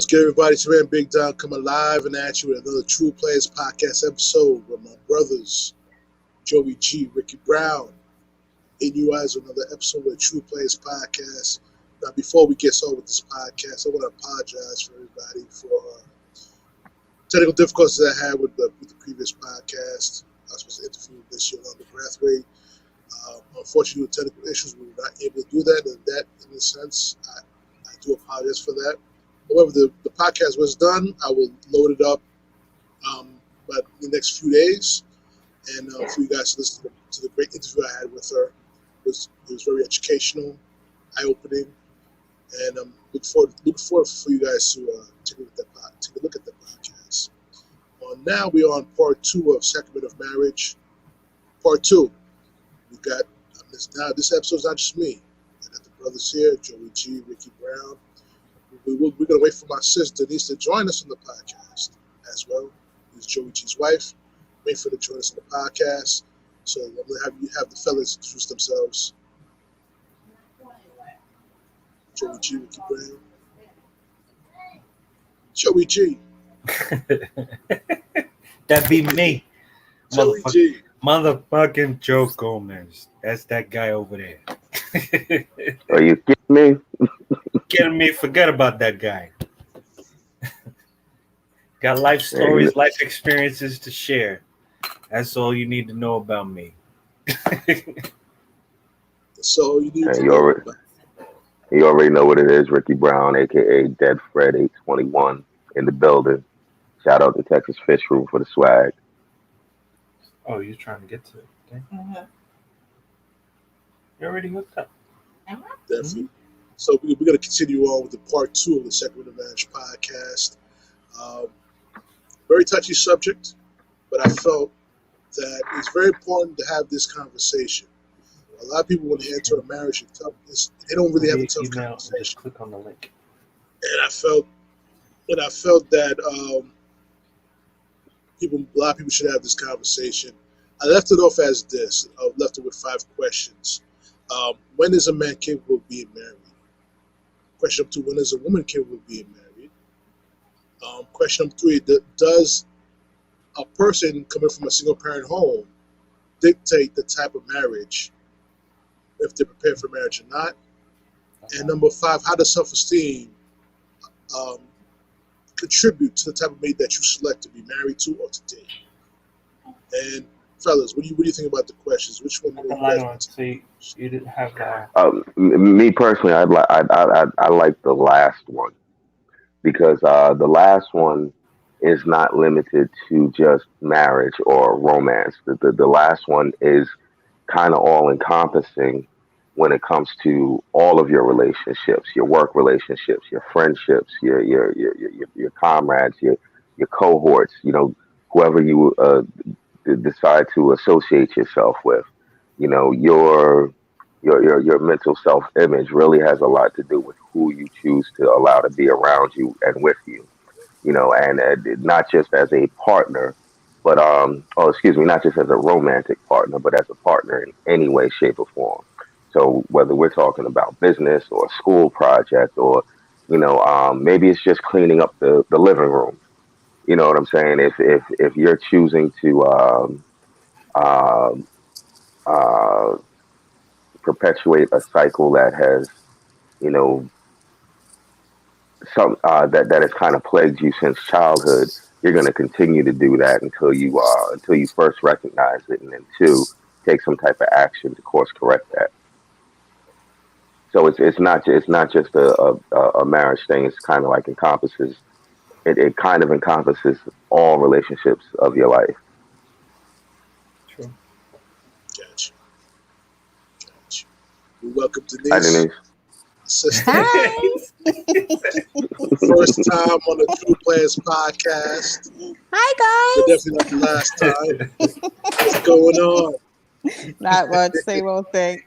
good, everybody? It's your man Big Don coming live and at you with another True Players podcast episode with my brothers, JoeyG, Ricky Brown, and you guys another episode of the True Players podcast. Now, before we get started with this podcast, I want to apologize for everybody for technical difficulties I had with the previous podcast. I was supposed to interview Miss Yolanda Brathwaite. Unfortunately, with technical issues, we were not able to do that. And that, in a sense, I do apologize for that. However, the podcast was done. I will load it up but in the next few days. And for you guys to listen to the great interview I had with her. It was very educational, eye-opening. And look forward for you guys to take a look at the podcast. Now we are on part 2 of Sacrament of Marriage. Part 2. We got this episode's not just me. I got the brothers here, JoeyG, Ricky Brown. We're going to wait for my sister Denise to join us on the podcast as well. Who's JoeyG's wife. Wait for her to join us on the podcast. So I'm going to have the fellas introduce themselves. JoeyG, Ricky Brown. JoeyG. That be me. JoeyG. Motherfucking Joe Gomez. That's that guy over there. Are you kidding me? Kidding me? Forget about that guy. Got life stories, life experiences to share. That's all you need to know about me. So you need to you already know what it is. Ricky Brown, a.k.a. Dead Fred 821 in the building. Shout out to Texas Fish Room for the swag. Oh, you're trying to get to it. Okay. Mm-hmm. You already hooked up. Definitely. So we're going to continue on with the part 2 of the Sacrament of Marriage podcast. Very touchy subject, but I felt that it's very important to have this conversation. A lot of people, when they enter a marriage, they don't really have a tough conversation. Just click on the link. And I felt that a lot of people should have this conversation. I left it off as this. I left it with 5 questions. When is a man capable of being married? Question number 2, when is a woman capable of being married? Question number 3, does a person coming from a single-parent home dictate the type of marriage, if they're prepared for marriage or not? And number 5, how does self-esteem contribute to the type of mate that you select to be married to or to date? And fellas, what do you think about the questions? Which one? So you didn't have that. Me personally, I like the last one because the last one is not limited to just marriage or romance. The last one is kind of all encompassing when it comes to all of your relationships, your work relationships, your friendships, your comrades, your cohorts. You know, whoever you decide to associate yourself with. You know, your mental self-image really has a lot to do with who you choose to allow to be around you and with you. You know, and not just as a partner, but not just as a romantic partner, but as a partner in any way, shape, or form. So whether we're talking about business or a school project, or maybe it's just cleaning up the living room. You know what I'm saying? If you're choosing to perpetuate a cycle that has, some that has kind of plagued you since childhood, you're going to continue to do that until you first recognize it, and then 2, take some type of action to course correct that. So it's not just a marriage thing. It's kind of like encompasses. It kind of encompasses all relationships of your life. True. Gotcha. Welcome, Denise. Hi, Denise. Sister. Hi. First time on the True Players podcast. Hi, guys. But definitely not the last time. What's going on? Not much. Same old thing.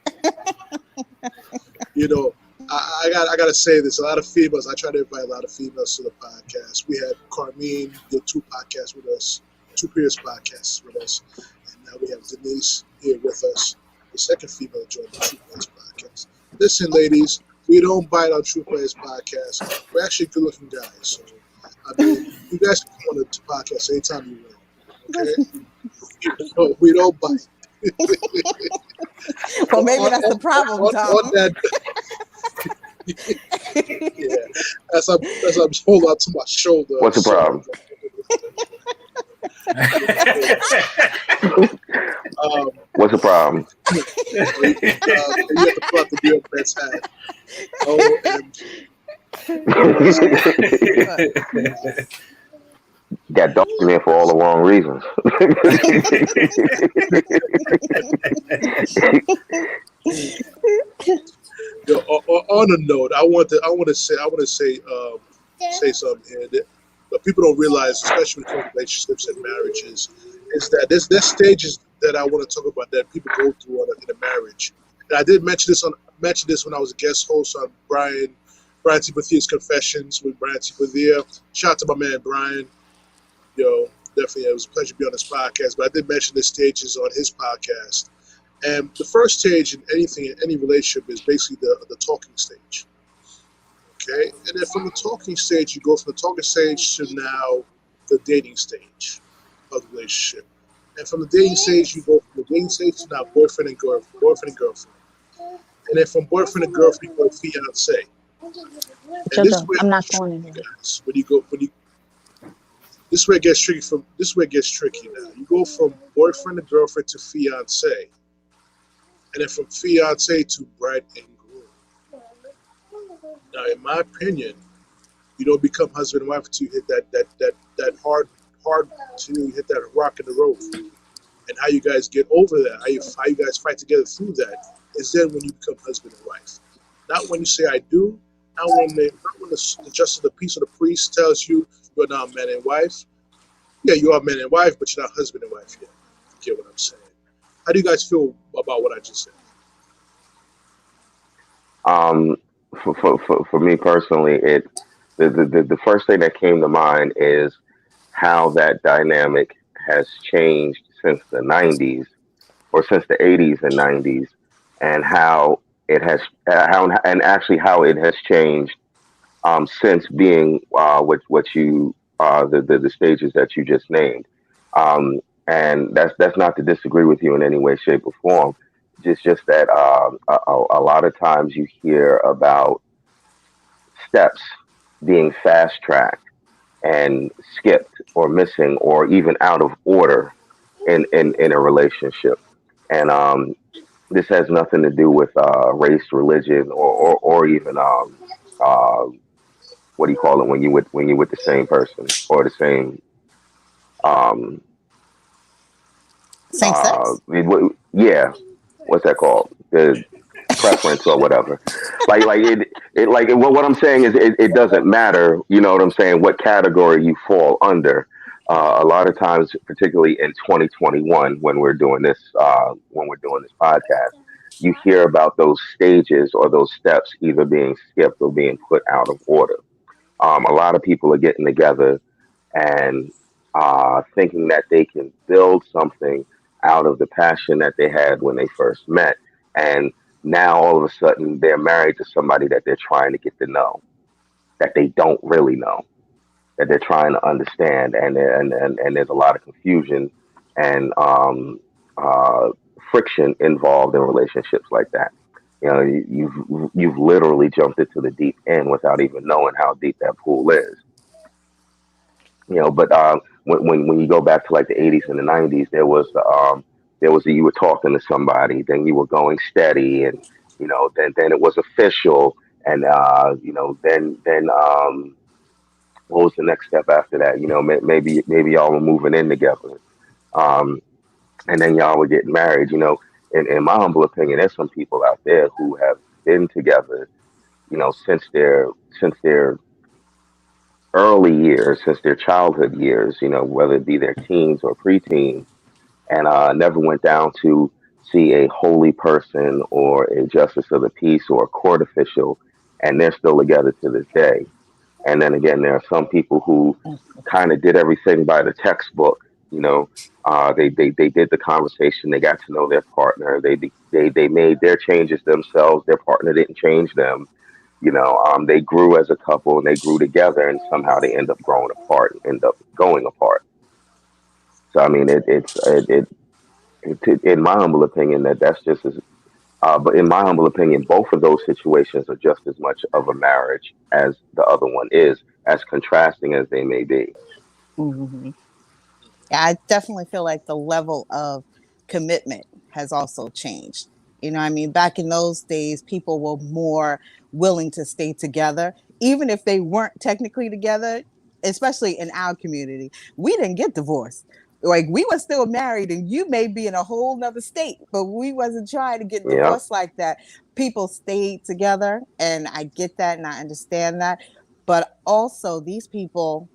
You know, I gotta say this. A lot of females. I try to invite a lot of females to the podcast. We had Carmine did 2 podcasts with us, 2 previous podcasts with us, and now we have Denise here with us, the second female to join the True Players podcast. Listen, ladies, We don't bite on True Players Podcast. We're actually good-looking guys, so I mean, you guys can come on the podcast anytime you want. Okay, we don't bite. Well, maybe that's the problem, Tom. On that, yeah, as I'm holding on to my shoulder. What's the problem? What's the problem? You have to pull out the New York Mets hat. Got dogs in there for all the wrong reasons. Yo, on a note, I want to say something here that people don't realize, especially when it comes to relationships and marriages, is that there's stages that I want to talk about that people go through in a marriage. And I did mention this when I was a guest host on Brian T. Bathea's Confessions with Brian T. Bathea. Shout out to my man Brian. Yo, definitely, it was a pleasure to be on this podcast. But I did mention the stages on his podcast. And the first stage in any relationship is basically the talking stage. Okay? And then from the talking stage, you go from the talking stage to now the dating stage of the relationship. And from the dating stage, you go from the dating stage to now boyfriend and girlfriend. And then from boyfriend and girlfriend, you go to fiance. And this I'm not going in there. Guys, this is where it gets tricky now. You go from boyfriend and girlfriend to fiance. And then from fiance to bride and groom. Now, in my opinion, you don't become husband and wife until you hit that hard till you hit that rock in the road. And how you guys get over that, how you guys fight together through that, is then when you become husband and wife. Not when you say I do, not when the justice of the peace of the priest tells you you're now man and wife. Yeah, you are man and wife, but you're not husband and wife yet. You get what I'm saying? How do you guys feel about what I just said? For me personally, the first thing that came to mind is how that dynamic has changed since the 90s or since the 80s and 90s, and how it has how it has changed since being what you the stages that you just named. And that's not to disagree with you in any way, shape, or form. Just that a lot of times you hear about steps being fast tracked and skipped or missing or even out of order in a relationship. And this has nothing to do with race, religion, or even what do you call it when you're with the same person or the same Same sex? Yeah, what's that called? The preference or whatever. What I'm saying is it doesn't matter. You know what I'm saying? What category you fall under. A lot of times, particularly in 2021, when we're doing this podcast, you hear about those stages or those steps either being skipped or being put out of order. A lot of people are getting together and thinking that they can build something out of the passion that they had when they first met. And now all of a sudden they're married to somebody that they're trying to get to know, that they don't really know, that they're trying to understand. And there's a lot of confusion and friction involved in relationships like that. You know, you've literally jumped into the deep end without even knowing how deep that pool is. You know, but when you go back to like the 80s and the 90s, there was you were talking to somebody, then you were going steady, and you know, then it was official, and you know, then what was the next step after that? You know, maybe y'all were moving in together, um, and then y'all were getting married. You know, in my humble opinion, there's some people out there who have been together, you know, since their early years, since their childhood years, you know, whether it be their teens or preteens, and never went down to see a holy person or a justice of the peace or a court official, and they're still together to this day. And then again, there are some people who kind of did everything by the textbook. You know, they did the conversation, they got to know their partner, they made their changes themselves. Their partner didn't change them, They grew as a couple and they grew together, and somehow they end up growing apart and end up going apart. So I mean, in my humble opinion, that's just as. But in my humble opinion, both of those situations are just as much of a marriage as the other one is, as contrasting as they may be. Hmm. Yeah, I definitely feel like the level of commitment has also changed. I mean, back in those days, people were more willing to stay together, even if they weren't technically together, especially in our community. We didn't get divorced. Like, we were still married, and you may be in a whole nother state, but we wasn't trying to get Yeah, divorced like that. People stayed together, and I get that and I understand that. But also, these people,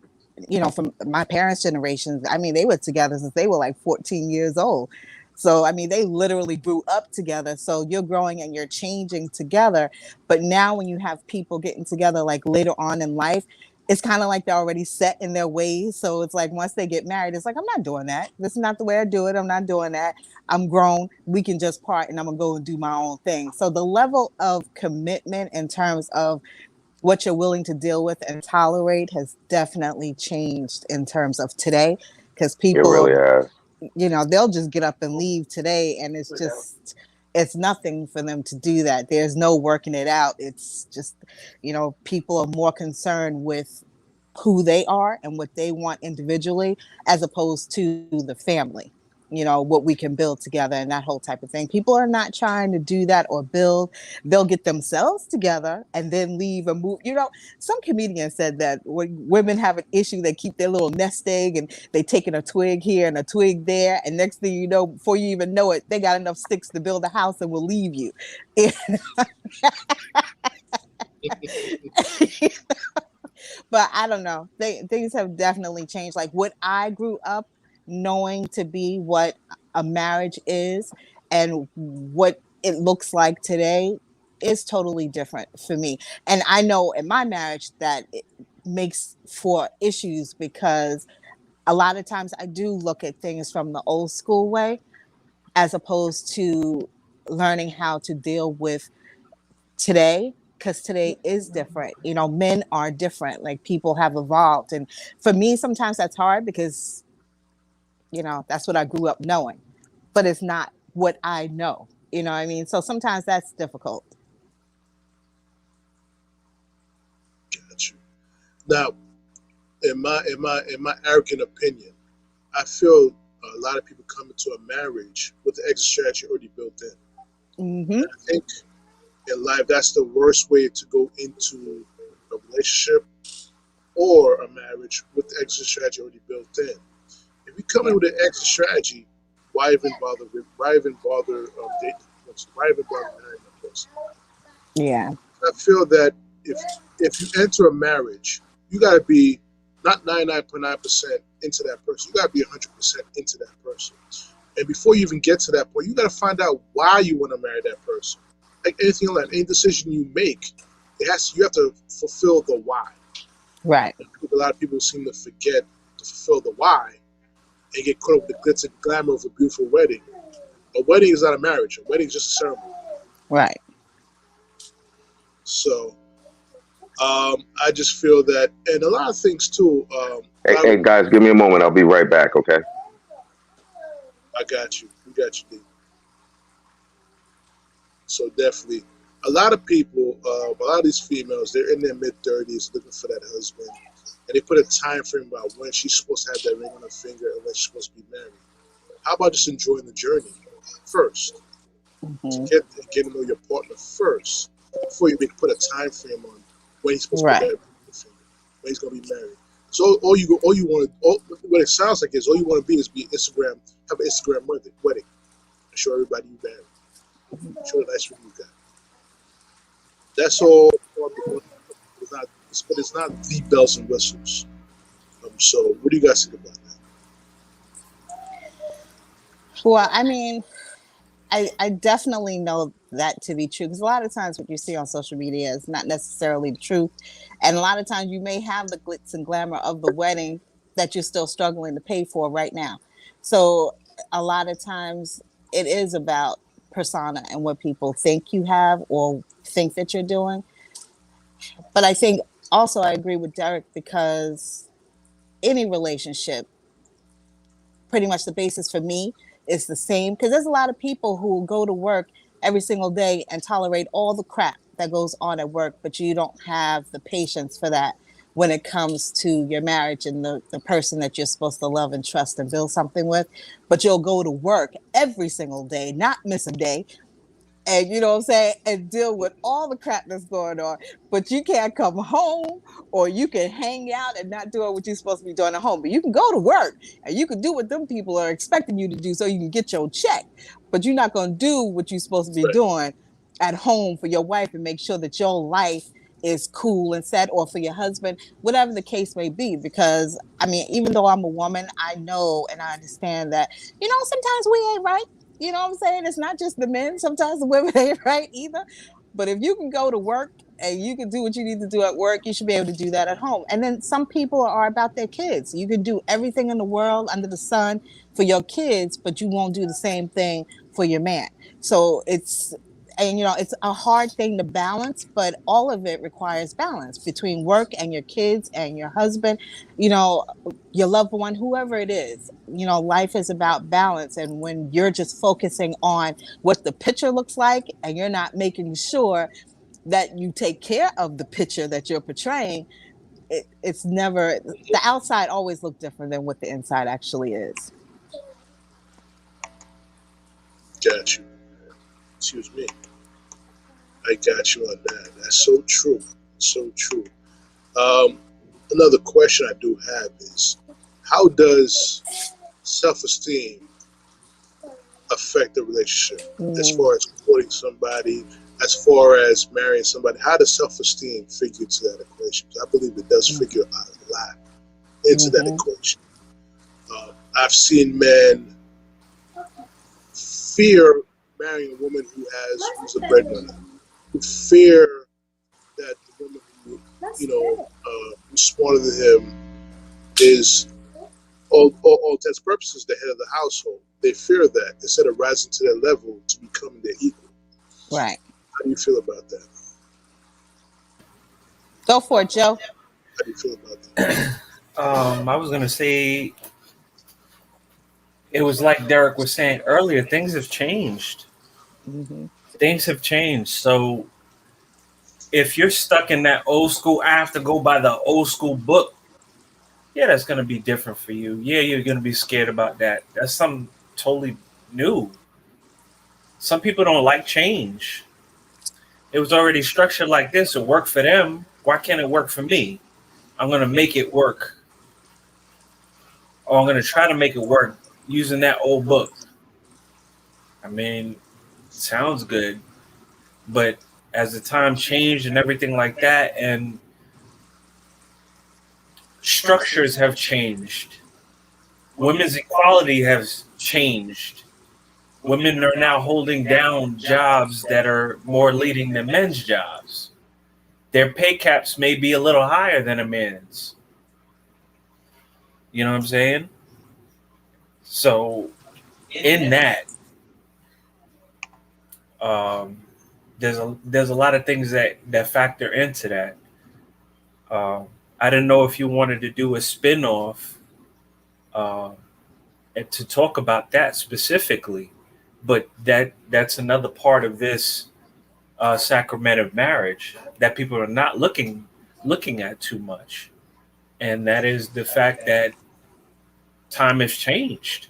from my parents' generations, I mean, they were together since they were like 14 years old. So, I mean, they literally grew up together. So you're growing and you're changing together. But now when you have people getting together like later on in life, it's kind of like they're already set in their ways. So it's like once they get married, it's like, I'm not doing that. This is not the way I do it. I'm not doing that. I'm grown. We can just part and I'm going to go and do my own thing. So the level of commitment in terms of what you're willing to deal with and tolerate has definitely changed in terms of today, because it really people, has. they'll just get up and leave today, and it's nothing for them to do that. There's no working it out. It's just, people are more concerned with who they are and what they want individually, as opposed to the family, what we can build together and that whole type of thing. People are not trying to do that or build. They'll get themselves together and then leave and move. Some comedian said that when women have an issue, they keep their little nest egg and they taking a twig here and a twig there, and next thing you know, before you even know it, they got enough sticks to build a house and will leave you. But I don't know. Things have definitely changed. Like, what I grew up knowing to be what a marriage is and what it looks like today is totally different for me. And I know in my marriage that it makes for issues, because a lot of times I do look at things from the old school way, as opposed to learning how to deal with today, because today is different. Men are different. Like, people have evolved, and for me sometimes that's hard, because that's what I grew up knowing, but it's not what I know. What I mean? So sometimes that's difficult. Got you. Now, in my arrogant opinion, I feel a lot of people come into a marriage with the exit strategy already built in. Mm-hmm. I think in life that's the worst way to go into a relationship or a marriage with the exit strategy already built in. If you come in with an exit strategy, why even bother? Dating? Why even bother marrying a person? Yeah. I feel that if you enter a marriage, you got to be not 99.9% into that person. You got to be 100% into that person. And before you even get to that point, you got to find out why you want to marry that person. Like anything in life, any decision you make, you have to fulfill the why. Right. A lot of people seem to forget to fulfill the why and get caught up with the glitz and glamour of a beautiful wedding. A wedding is not a marriage. A wedding is just a ceremony. Right. So I just feel that, and a lot of things too. Hey, guys, give me a moment. I'll be right back. Okay. I got you. We got you, D. So definitely, a lot of people, a lot of these females, they're in their mid-30s looking for that husband, and they put a time frame about when she's supposed to have that ring on her finger and when she's supposed to be married. How about just enjoying the journey first? Mm-hmm. Get to know your partner first before you put a time frame on when he's supposed to put that ring on her finger, when he's going to be married. So what it sounds like is all you want to be Instagram, have an Instagram wedding, and show everybody you married, show the nice ring you got. That's all. But it's not the bells and whistles. So what do you guys think about that? Well, I mean, I definitely know that to be true, because a lot of times what you see on social media is not necessarily the truth. And a lot of times you may have the glitz and glamour of the wedding that you're still struggling to pay for right now. So a lot of times it is about persona and what people think you have or think that you're doing. But I think also I agree with Derek, because any relationship, pretty much the basis for me is the same, because there's a lot of people who go to work every single day and tolerate all the crap that goes on at work, but you don't have the patience for that when it comes to your marriage and the person that you're supposed to love and trust and build something with. But you'll go to work every single day, not miss a day, and you know what I'm saying, and deal with all the crap that's going on. But you can't come home, or you can hang out and not doing what you're supposed to be doing at home. But you can go to work and you can do what them people are expecting you to do so you can get your check. But you're not going to do what you're supposed to be doing at home for your wife and make sure that your life is cool and set, or for your husband, whatever the case may be. Because I mean, even though I'm a woman, I know and I understand that, you know, sometimes we ain't right. You know what I'm saying? It's not just the men. Sometimes the women ain't right either. But if you can go to work and you can do what you need to do at work, you should be able to do that at home. And then some people are about their kids. You can do everything in the world under the sun for your kids, but you won't do the same thing for your man. So it's, and you know, it's a hard thing to balance, but all of it requires balance between work and your kids and your husband, you know, your loved one, whoever it is. You know, life is about balance. And when you're just focusing on what the picture looks like and you're not making sure that you take care of the picture that you're portraying, it's never, the outside always look different than what the inside actually is. Got you. Excuse me. I got you on that. That's so true. So true. Another question I do have is, how does self-esteem affect the relationship? As far as courting somebody, as far as marrying somebody, how does self-esteem figure into that equation? I believe it does figure out a lot into that equation. I've seen men fear marrying a woman who's a breadwinner, who fear that the woman who, you know, who's smarter than him is, all intents and purposes, the head of the household. They fear that instead of rising to their level to becoming their equal. Right. How do you feel about that? Go for it, Joe. How do you feel about that? I was gonna say, it was like Derek was saying earlier, things have changed. Things have changed. So if you're stuck in that old school, I have to go by the old school book, yeah, that's going to be different for you. Yeah, you're going to be scared about that. That's something totally new. Some people don't like change. It was already structured like this. It worked for them. Why can't it work for me? I'm going to make it work. Or I'm going to try to make it work using that old book. I mean, sounds good. But as the time changed and everything like that, and structures have changed, women's equality has changed. Women are now holding down jobs that are more leading than men's jobs. Their pay caps may be a little higher than a man's. You know what I'm saying? So in that, there's a lot of things that factor into that. I didn't know if you wanted to do a spin-off and to talk about that specifically, but that's another part of this Sacrament of Marriage that people are not looking at too much, and that is the fact that time has changed.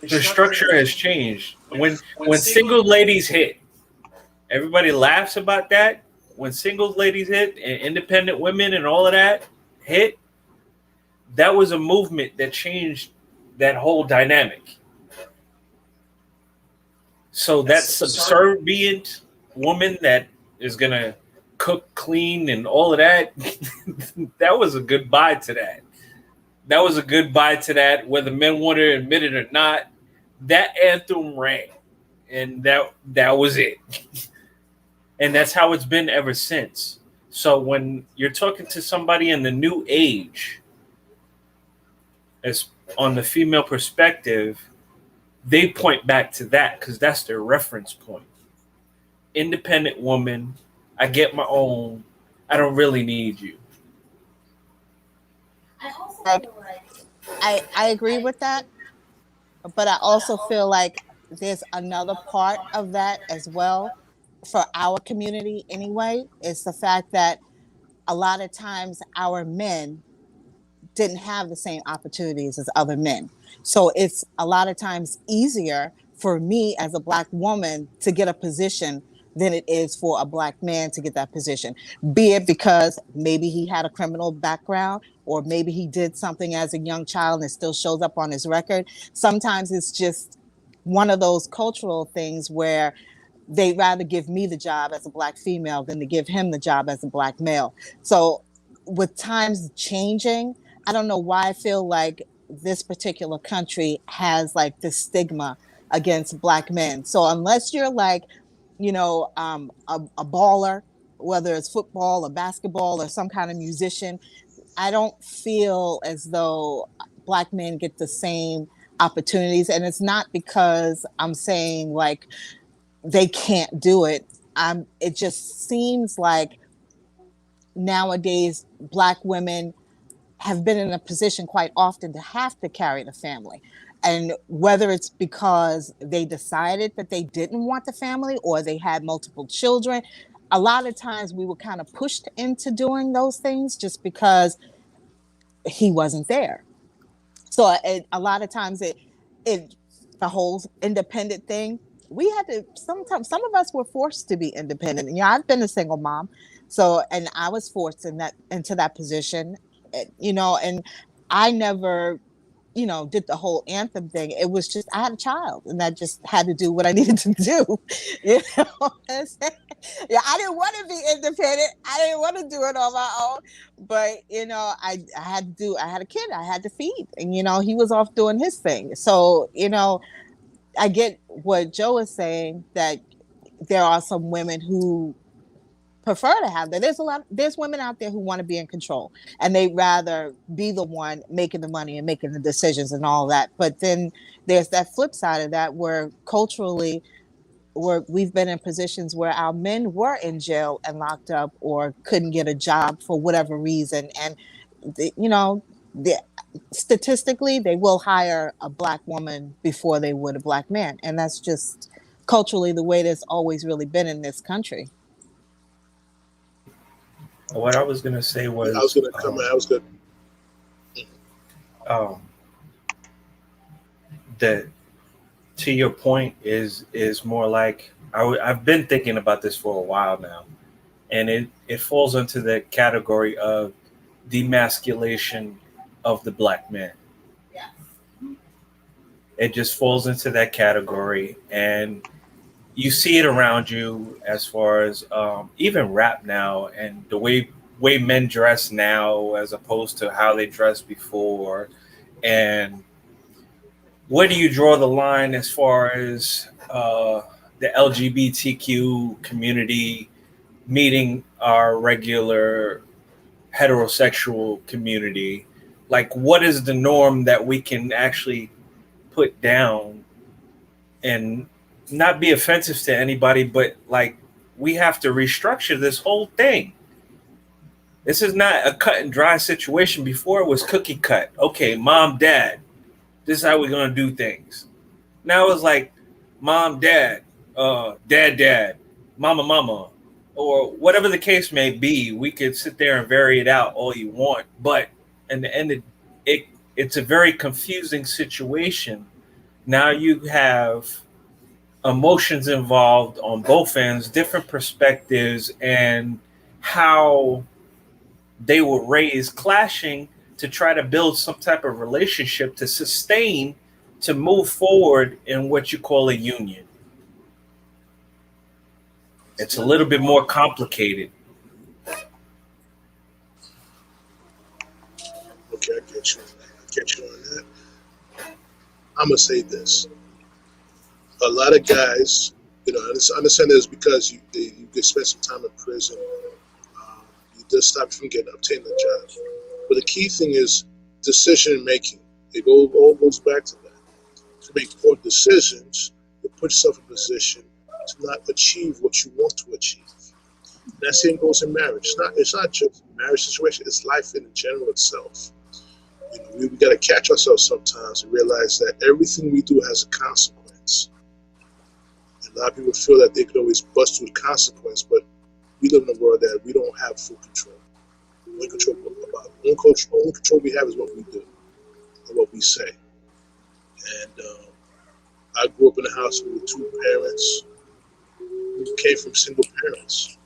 The structure has changed. When single ladies hit, everybody laughs about that. When single ladies hit and independent women and all of that hit, that was a movement that changed that whole dynamic. So that subservient woman that is going to cook, clean, and all of that, that was a goodbye to that. That was a goodbye to that, whether men want to admit it or not. That anthem rang, and that was it. And that's how it's been ever since. So when you're talking to somebody in the new age, as on the female perspective, they point back to that because that's their reference point. Independent woman. I get my own. I don't really need you. Like, I agree with that, but I also feel like there's another part of that as well for our community anyway. It's the fact that a lot of times our men didn't have the same opportunities as other men. So it's a lot of times easier for me as a Black woman to get a position than it is for a Black man to get that position, be it because maybe he had a criminal background or maybe he did something as a young child and it still shows up on his record. Sometimes it's just one of those cultural things where they'd rather give me the job as a Black female than to give him the job as a Black male. So with times changing, I don't know why I feel like this particular country has like this stigma against Black men. So unless you're like, a baller, whether it's football or basketball or some kind of musician, I don't feel as though Black men get the same opportunities. And it's not because I'm saying like they can't do it. It just seems like nowadays Black women have been in a position quite often to have to carry the family. And whether it's because they decided that they didn't want the family or they had multiple children, a lot of times we were kind of pushed into doing those things just because he wasn't there. So a lot of times it the whole independent thing, we had to sometimes some of us were forced to be independent. I've been a single mom, so and I was forced into that position, and I never did the whole anthem thing. It was just I had a child and I just had to do what I needed to do. You know what I'm saying? Yeah, I didn't want to be independent. I didn't want to do it on my own. But I had a kid I had to feed. And he was off doing his thing. So, I get what Joe is saying, that there are some women who prefer to have that. There's women out there who want to be in control and they'd rather be the one making the money and making the decisions and all that. But then there's that flip side of that where culturally we've been in positions where our men were in jail and locked up or couldn't get a job for whatever reason. And statistically they will hire a Black woman before they would a Black man. And that's just culturally the way that's always really been in this country. What I was gonna say was, I was going to come in. I was going that to your point is more like I've been thinking about this for a while now, and it falls into the category of demasculation of the Black man. Yes. It just falls into that category, and you see it around you as far as even rap now and the way men dress now as opposed to how they dressed before. And where do you draw the line as far as the LGBTQ community meeting our regular heterosexual community? Like, what is the norm that we can actually put down and not be offensive to anybody, but like we have to restructure this whole thing. This is not a cut and dry situation. Before it was cookie cut. Okay, mom, dad, this is how we're gonna do things. Now it's like mom, dad, dad, mama, or whatever the case may be. We could sit there and vary it out all you want, but in the end, it's a very confusing situation. Now you have emotions involved on both ends, different perspectives, and how they were raised clashing to try to build some type of relationship to sustain, to move forward in what you call a union. It's a little bit more complicated. Okay, I get you on that. I'm going to say this. A lot of guys, I understand this because you get spend some time in prison. You just stop from obtaining a job. But the key thing is decision making. It all goes back to that. To make poor decisions, you put yourself in a position to not achieve what you want to achieve. That same goes in marriage. It's not just marriage situation. It's life in general itself. We got to catch ourselves sometimes and realize that everything we do has a consequence. And a lot of people feel that they could always bust through the consequence, but we live in a world that we don't have full control. Only control we have is what we do and what we say. And I grew up in a house with two parents who came from single parents.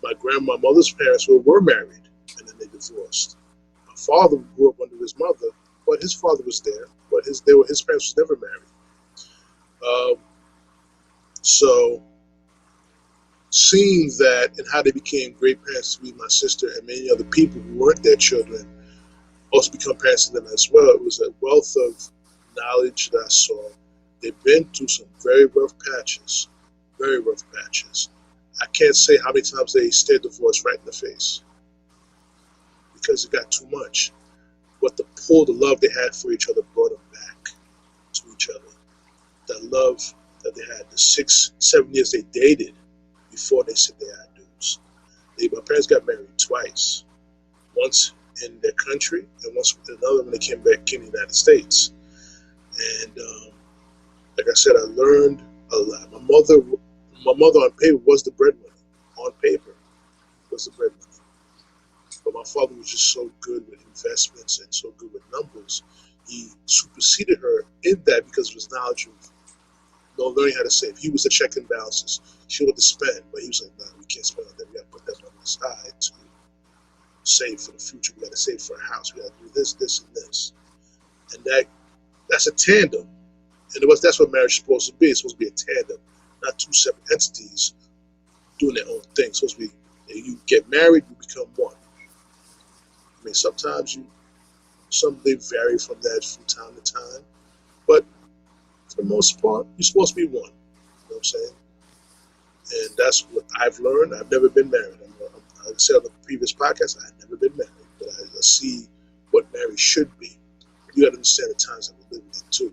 My mother's parents were married, and then they divorced. My father grew up under his mother, but his father was there, but his parents was never married. Um, so seeing that and how they became great parents to me, my sister, and many other people who weren't their children also become parents to them as well. It was a wealth of knowledge that I saw. They've been through some very rough patches, very rough patches. I can't say how many times they stared divorce right in the face because it got too much. But the pull, the love they had for each other brought them back to each other. That love that they had, the 6-7 years they dated before they said they had dudes. My parents got married twice. Once in their country and once with another when they came back in the United States. And like I said, I learned a lot. My mother on paper was the breadwinner. On paper was the breadwinner. But my father was just so good with investments and so good with numbers. He superseded her in that because of his knowledge of learning how to save. He was the check and balances. She wanted to spend, but he was like, "No, we can't spend on that. We got to put that money aside to save for the future. We got to save for a house. We got to do this, this, and this." And that's a tandem. And that's what marriage is supposed to be. It's supposed to be a tandem, not two separate entities doing their own thing. It's supposed to be, you get married, you become one. I mean, sometimes they vary from that from time to time, but for the most part, you're supposed to be one. You know what I'm saying? And that's what I've learned. I've never been married. I said on the previous podcast, I've never been married, but I see what marriage should be. You got to understand the times that we live in too.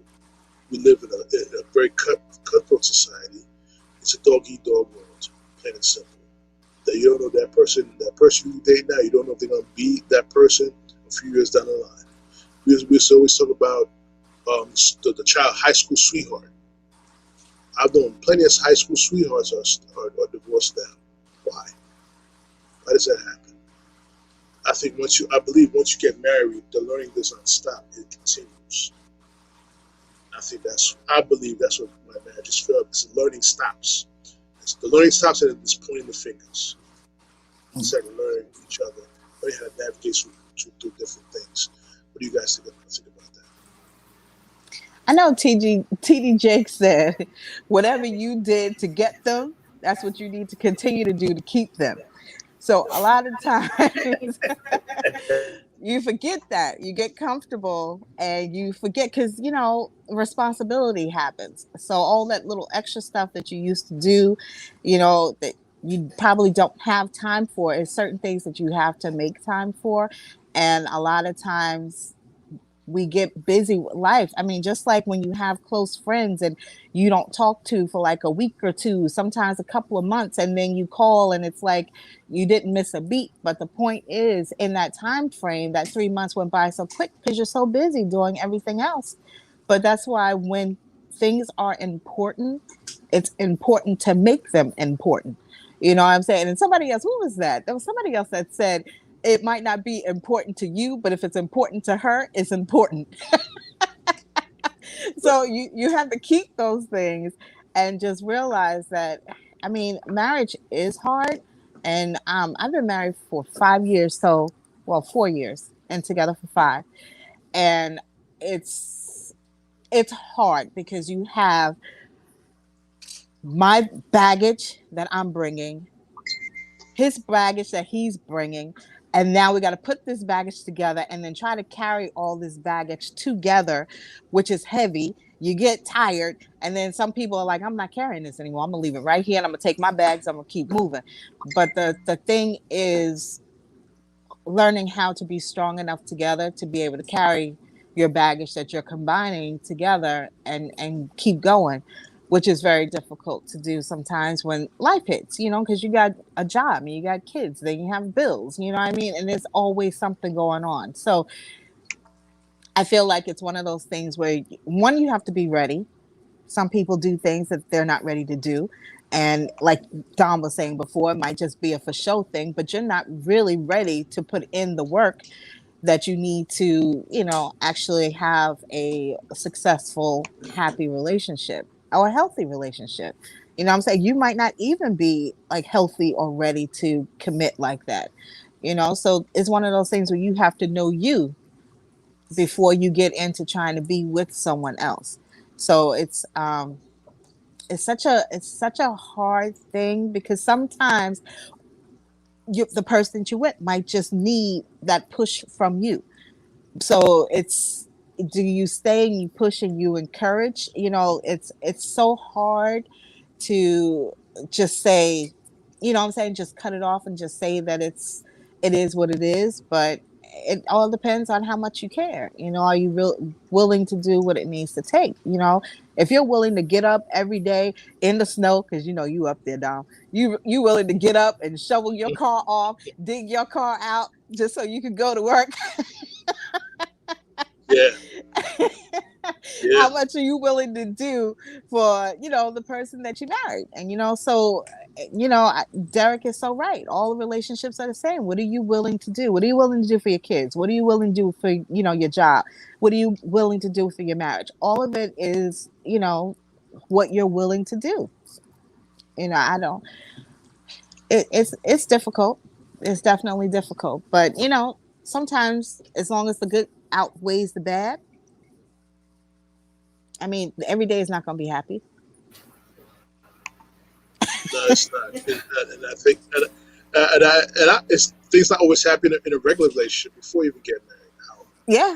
We live in a very cutthroat society. It's a dog-eat-dog world, plain and simple. That you don't know that person you date now, you don't know if they're going to be that person a few years down the line. We always talk about the child high school sweetheart. I've known plenty of high school sweethearts are divorced now. Why? Why does that happen? I believe once you get married, the learning does not stop. It continues. I believe that's what my marriage is filled because the learning stops. The learning stops at this pointing the fingers. Instead of learning each other, learning how to navigate through different things. What do you guys think about that? I know TD Jake said, whatever you did to get them, that's what you need to continue to do to keep them. So a lot of times you forget that. You get comfortable and you forget because, responsibility happens. So all that little extra stuff that you used to do, that you probably don't have time for is certain things that you have to make time for. And a lot of times we get busy with life. I mean, just like when you have close friends and you don't talk to for like a week or two, sometimes a couple of months, and then you call and it's like you didn't miss a beat. But the point is, in that time frame, that 3 months went by so quick because you're so busy doing everything else. But that's why when things are important, it's important to make them important. You know what I'm saying? And somebody else, who was that? There was somebody else that said, it might not be important to you, but if it's important to her, it's important. So you have to keep those things and just realize that, I mean, marriage is hard. And I've been married for 5 years, 4 years and together for 5. And it's hard because you have my baggage that I'm bringing, his baggage that he's bringing, and now we got to put this baggage together and then try to carry all this baggage together, which is heavy. You get tired, and then some people are like, I'm not carrying this anymore. I'm gonna leave it right here and I'm gonna take my bags, I'm gonna keep moving. But the thing is learning how to be strong enough together to be able to carry your baggage that you're combining together and keep going. which is very difficult to do sometimes when life hits, because you got a job and you got kids, then you have bills, you know what I mean? And there's always something going on. So I feel like it's one of those things where, one, you have to be ready. Some people do things that they're not ready to do. And like Don was saying before, it might just be a for show thing, but you're not really ready to put in the work that you need to, actually have a successful, happy relationship or a healthy relationship. You know what I'm saying? You might not even be like healthy or ready to commit like that. So it's one of those things where you have to know you before you get into trying to be with someone else. So it's such a hard thing, because sometimes the person that you with might just need that push from you. So do you stay and you push and you encourage? It's so hard to just say, what I'm saying, just cut it off and just say that it is what it is. But it all depends on how much you care. Are you willing to do what it needs to take? If you're willing to get up every day in the snow, because you up there, Dom, you willing to get up and shovel your car off, dig your car out just so you can go to work. Yeah. How much are you willing to do for the person that you married? And so Derek is so right. All the relationships are the same. What are you willing to do? What are you willing to do for your kids? What are you willing to do for your job? What are you willing to do for your marriage? All of it is what you're willing to do. I don't. It's difficult. It's definitely difficult. But sometimes, as long as the good outweighs the bad, I mean, every day is not going to be happy. No, it's not. And I think, it's things not always happen in a regular relationship before you even get married. Now. Yeah.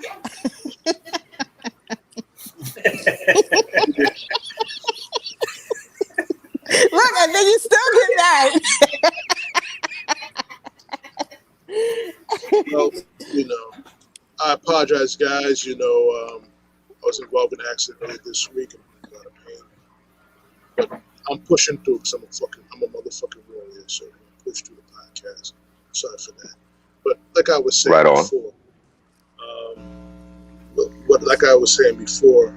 Look, and then you still get married. Well, I apologize, guys. I was involved in an accident earlier this week and I'm in a lot of pain. But I'm pushing through because I'm a motherfucking warrior, so I'm gonna push through the podcast. Sorry for that. But like I was saying before,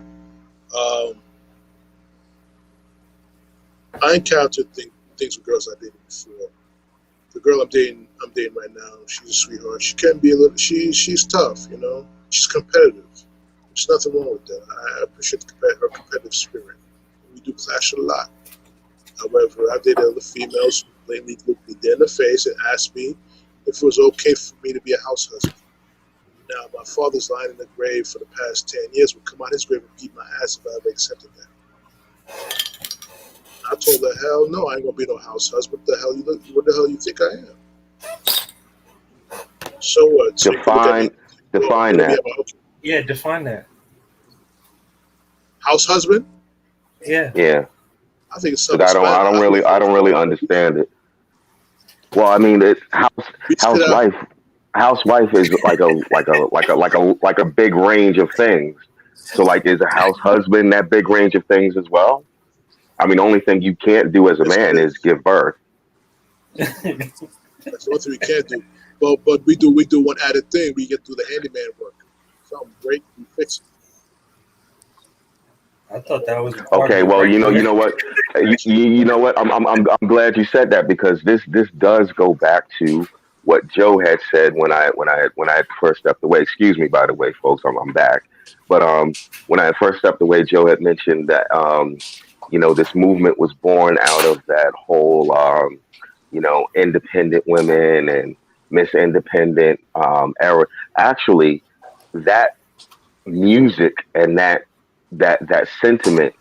I encountered things with girls I dated before. The girl I'm dating right now, she's a sweetheart. She can be she's tough, She's competitive. There's nothing wrong with that. I appreciate her competitive spirit. We do clash a lot. However, I've dated other females who plainly looked me dead in the face and asked me if it was okay for me to be a house husband. Now, my father's lying in the grave for the past 10 years would come out his grave and beat my ass if I ever accepted that. I told her, hell no, I ain't gonna be no house husband. What the hell you think I am? So what? Define that. Yeah, define that. House husband? Yeah. Yeah. I think it's something. I don't really understand it. Well, I mean, housewife is like a big range of things. So, like, is a house husband that big range of things as well? I mean, the only thing you can't do as a man is give birth. That's the only thing we can't do. But we do one added thing. We get through the handyman work. Something break, we fix it. I thought that was okay. Well, you know what, you know what. I'm glad you said that, because this does go back to what Joe had said when I had first stepped away. Excuse me, by the way, folks. I'm back. But when I had first stepped away, Joe had mentioned that this movement was born out of that whole independent women and Miss Independent era. Actually, that music and that sentiment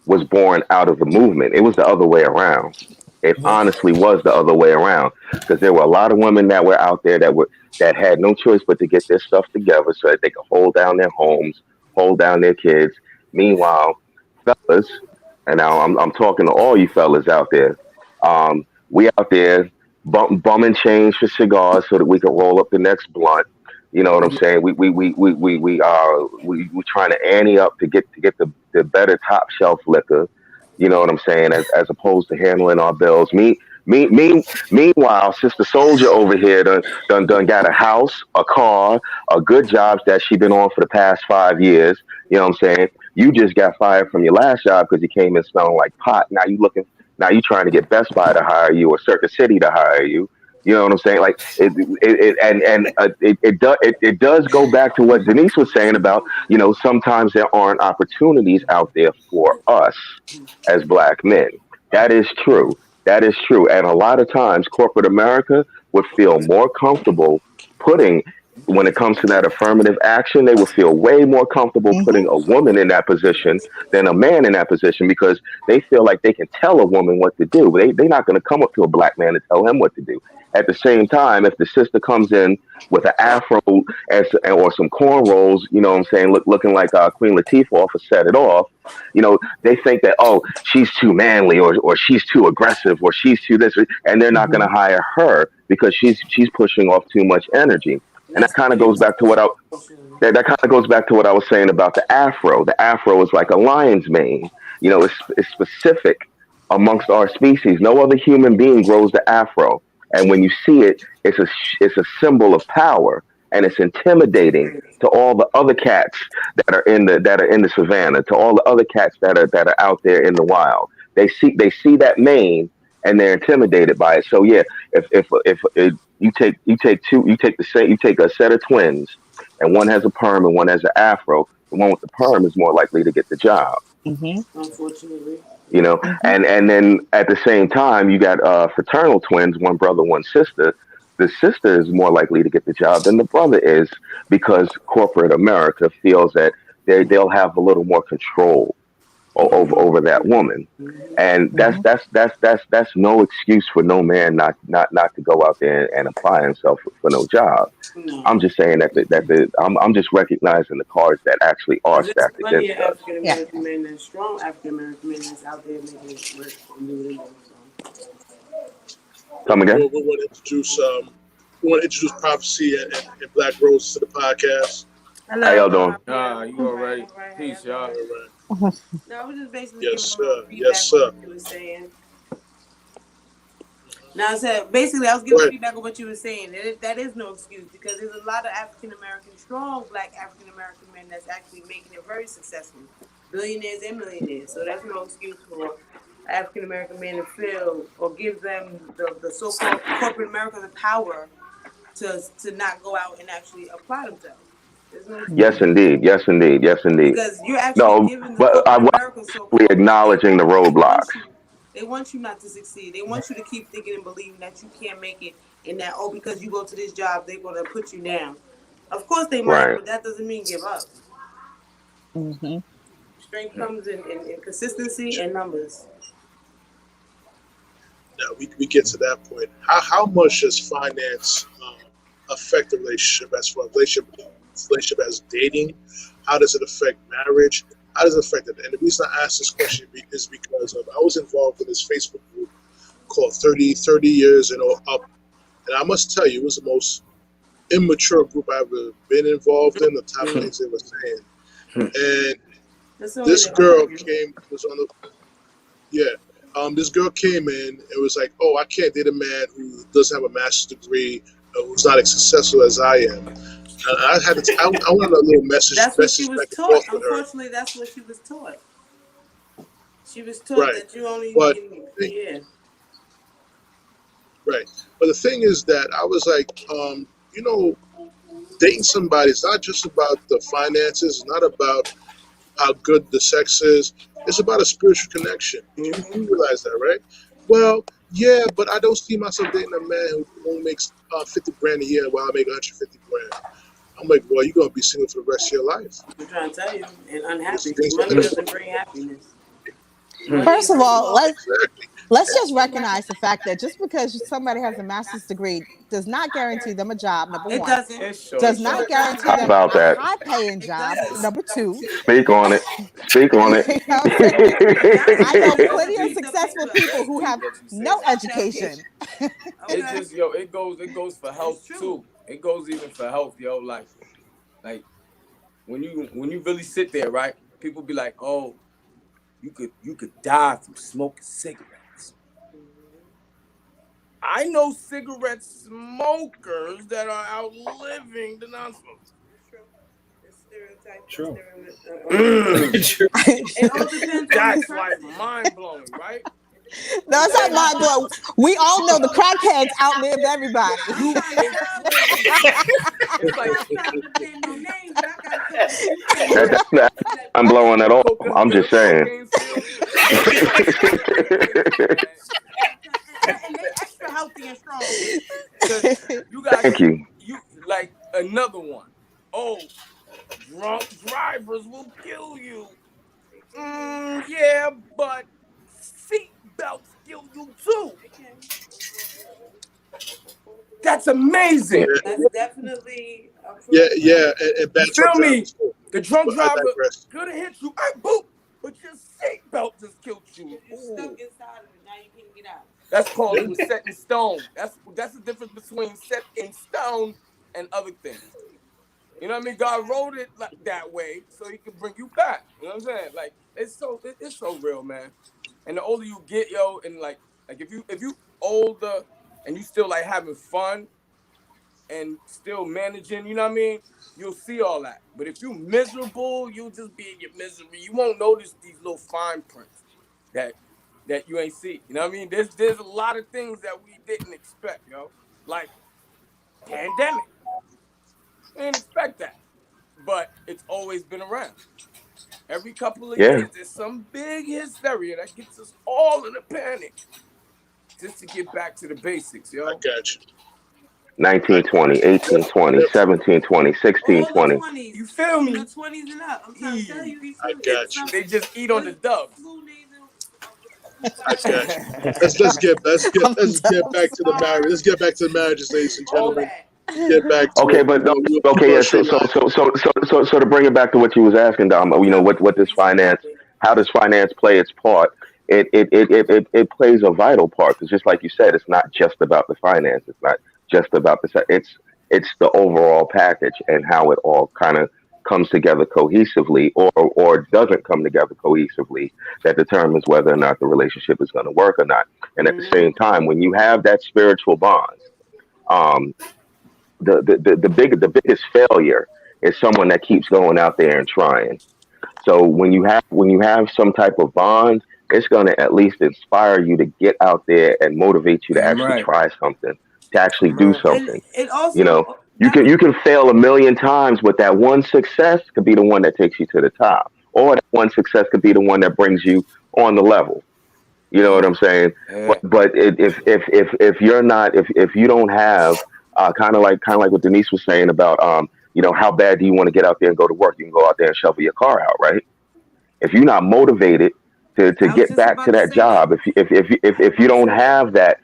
was born out of the movement. It was the other way around. It honestly was the other way around, because there were a lot of women that were out there that had no choice but to get their stuff together so that they could hold down their homes, hold down their kids. Meanwhile, fellas, and now I'm talking to all you fellas out there, we out there bumming change for cigars so that we could roll up the next blunt. You know what I'm saying? We trying to ante up to get the better top shelf liquor. You know what I'm saying? As opposed to handling our bills. Meanwhile, Sister Soldier over here done got a house, a car, a good job that she been on for the past 5 years. You know what I'm saying? You just got fired from your last job because you came in smelling like pot. Now you trying to get Best Buy to hire you or Circuit City to hire you. You know what I'm saying? Like it does go back to what Denise was saying about, sometimes there aren't opportunities out there for us as black men. That is true. That is true. And a lot of times corporate America would feel more comfortable putting, when it comes to that affirmative action, they would feel way more comfortable putting a woman in that position than a man in that position, because they feel like they can tell a woman what to do. They're not going to come up to a black man and tell him what to do. At the same time, if the sister comes in with an afro or some cornrows, you know what I'm saying, looking like Queen Latifah off of Set It Off, they think that, oh, she's too manly, or she's too aggressive, or she's too this, and they're not going to hire her because she's pushing off too much energy. And that kind of goes back to what I that kind of goes back to what I was saying about the afro. The afro is like a lion's mane. It's specific amongst our species. No other human being grows the afro, and when you see it, it's a symbol of power, and it's intimidating to all the other cats that are in the savannah, to all the other cats that are out there in the wild. They see that mane, and they're intimidated by it. So yeah, if you take a set of twins, and one has a perm and one has an afro, the one with the perm is more likely to get the job. Unfortunately. And then at the same time, you got fraternal twins, one brother, one sister. The sister is more likely to get the job than the brother is, because corporate America feels that they'll have a little more control over that woman, and that's no excuse for no man not to go out there and apply himself for no job. I'm just saying I'm just recognizing the cards that actually are stacked plenty against of us. African American men and strong African American men that's out there making it work and doing it. Come We again? want to introduce Prophecy and Black Rose to the podcast. How y'all doing? You all right? Peace, y'all. All right. No, I was just basically Yes, giving a little sir. feedback Yes, on sir. what you were saying. Now, I said basically I was giving feedback on what you were saying. That is no excuse, because there's a lot of African American, strong Black African American men that's actually making it very successful, billionaires and millionaires. So that's no excuse for African American men to feel or give them the so-called corporate America the power to not go out and actually apply themselves. There's no excuse. Yes, indeed. Yes, indeed. Yes, indeed. Because you're actually No, giving the but corporate America we're so-called acknowledging the roadblocks. they want you not to succeed. They want you to keep thinking and believing that you can't make it, and that because you go to this job they're gonna put you down. Of course they might, Right. but that doesn't mean give up. Strength comes in consistency and numbers. Now we get to that point. How much does finance affect the relationship, as far as relationship as dating? How does it affect marriage? How does it affect it? And the reason I asked this question is because I was involved in this Facebook group called 30 years and up, and I must tell you, it was the most immature group I've ever been involved in. The type of things they were saying, and this girl was on the this girl came in and was like, "Oh, I can't date a man who doesn't have a master's degree, who's not as successful as I am." I had to. I wanted a little message. That's what she was taught. Unfortunately, that's what she was taught. She was taught that you only. Right, but the thing is that I was like, dating somebody is not just about the finances. It's not about how good the sex is. It's about a spiritual connection. You realize that, right? Well, yeah, but I don't see myself dating a man who only makes 50 grand a year while I make 150 grand. I'm like, well, you're going to be single for the rest of your life. I'm trying to tell you, and unhappy. Money doesn't bring happiness. First of all, let's just recognize the fact that just because somebody has a master's degree does not guarantee them a job. Number one, does not guarantee them a high-paying job. Number two, speak on it. Speak on it. You know what I'm saying? I know plenty of successful people who have no education. It's just it goes for health too. It goes even for health, like when you really sit there, right? People be like, oh, you could die from smoking cigarettes. I know cigarette smokers that are outliving the non-smokers. True. True. It all depends. That's like mind blowing, right? No, it's not mind blowing. We all know the crackheads outlived everybody. It's like I'm blowing at all. I'm just saying. And they're extra healthy and strong. You guys, Thank you. You like another one. Oh, drunk drivers will kill you. Yeah, but seat belts kill you too. That's amazing. That's definitely Yeah, and bad You feel truck me? drivers. The drunk But I driver digress. could have hit you, boop, but your seatbelt just killed you. You're stuck inside of it. Now you can't get out. That's called it was set in stone. That's the difference between set in stone and other things. You know what I mean? God wrote it like that way so He can bring you back. You know what I'm saying? Like it's so real, man. And the older you get, yo, and like if you older and you still like having fun and still managing, you know what I mean? You'll see all that. But if you miserable, you'll just be in your misery. You won't notice these little fine prints that you ain't see. You know what I mean? There's a lot of things that we didn't expect, yo. Like pandemic. We didn't expect that. But it's always been around. Every couple of years, there's some big hysteria that gets us all in a panic. Just to get back to the basics, yo. I got you. 1920, 1820, 1720, 1620. You feel me? The 20s and up. I'm trying to tell you. I got you. They just eat on the dubs. I got you. Let's get back to the marriage. Let's get back to the marriages, ladies and gentlemen. Get back to okay, but okay, yeah. So to bring it back to what you was asking, Dom, you know, what does finance? How does finance play its part? It plays a vital part because just like you said, it's not just about the finance. It's not just about the. It's the overall package and how it all kind of comes together cohesively or doesn't come together cohesively that determines whether or not the relationship is going to work or not. And at the same time, when you have that spiritual bond, the biggest failure is someone that keeps going out there and trying. So when you have some type of bond, it's going to at least inspire you to get out there and motivate you to actually try something, to actually do something. It also, you know, you can fail a million times, but that one success could be the one that takes you to the top, or that one success could be the one that brings you on the level. You know what I'm saying? Yeah. But if you're not, if you don't have kind of like what Denise was saying about you know, how bad do you want to get out there and go to work? You can go out there and shovel your car out, right? If you're not motivated to get back to that job, if you don't have that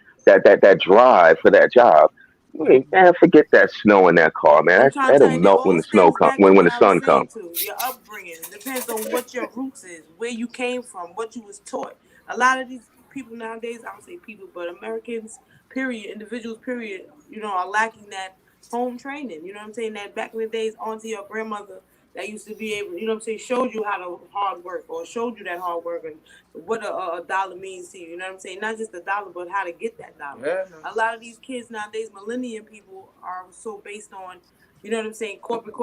drive for that job, man, forget that snow in that car, man. That'll melt when the snow comes, when the sun comes. Your upbringing depends on what your roots is, where you came from, what you was taught. A lot of these people nowadays, I don't say people, but Americans, period, individuals, period, you know, are lacking that home training. You know what I'm saying? That back in the days, auntie or grandmother that used to be able, you know what I'm saying, showed you how to hard work or showed you that hard work and what a dollar means to you. You know what I'm saying? Not just a dollar, but how to get that dollar. Yeah. A lot of these kids nowadays, millennium people, are so based on, you know what I'm saying, corporate,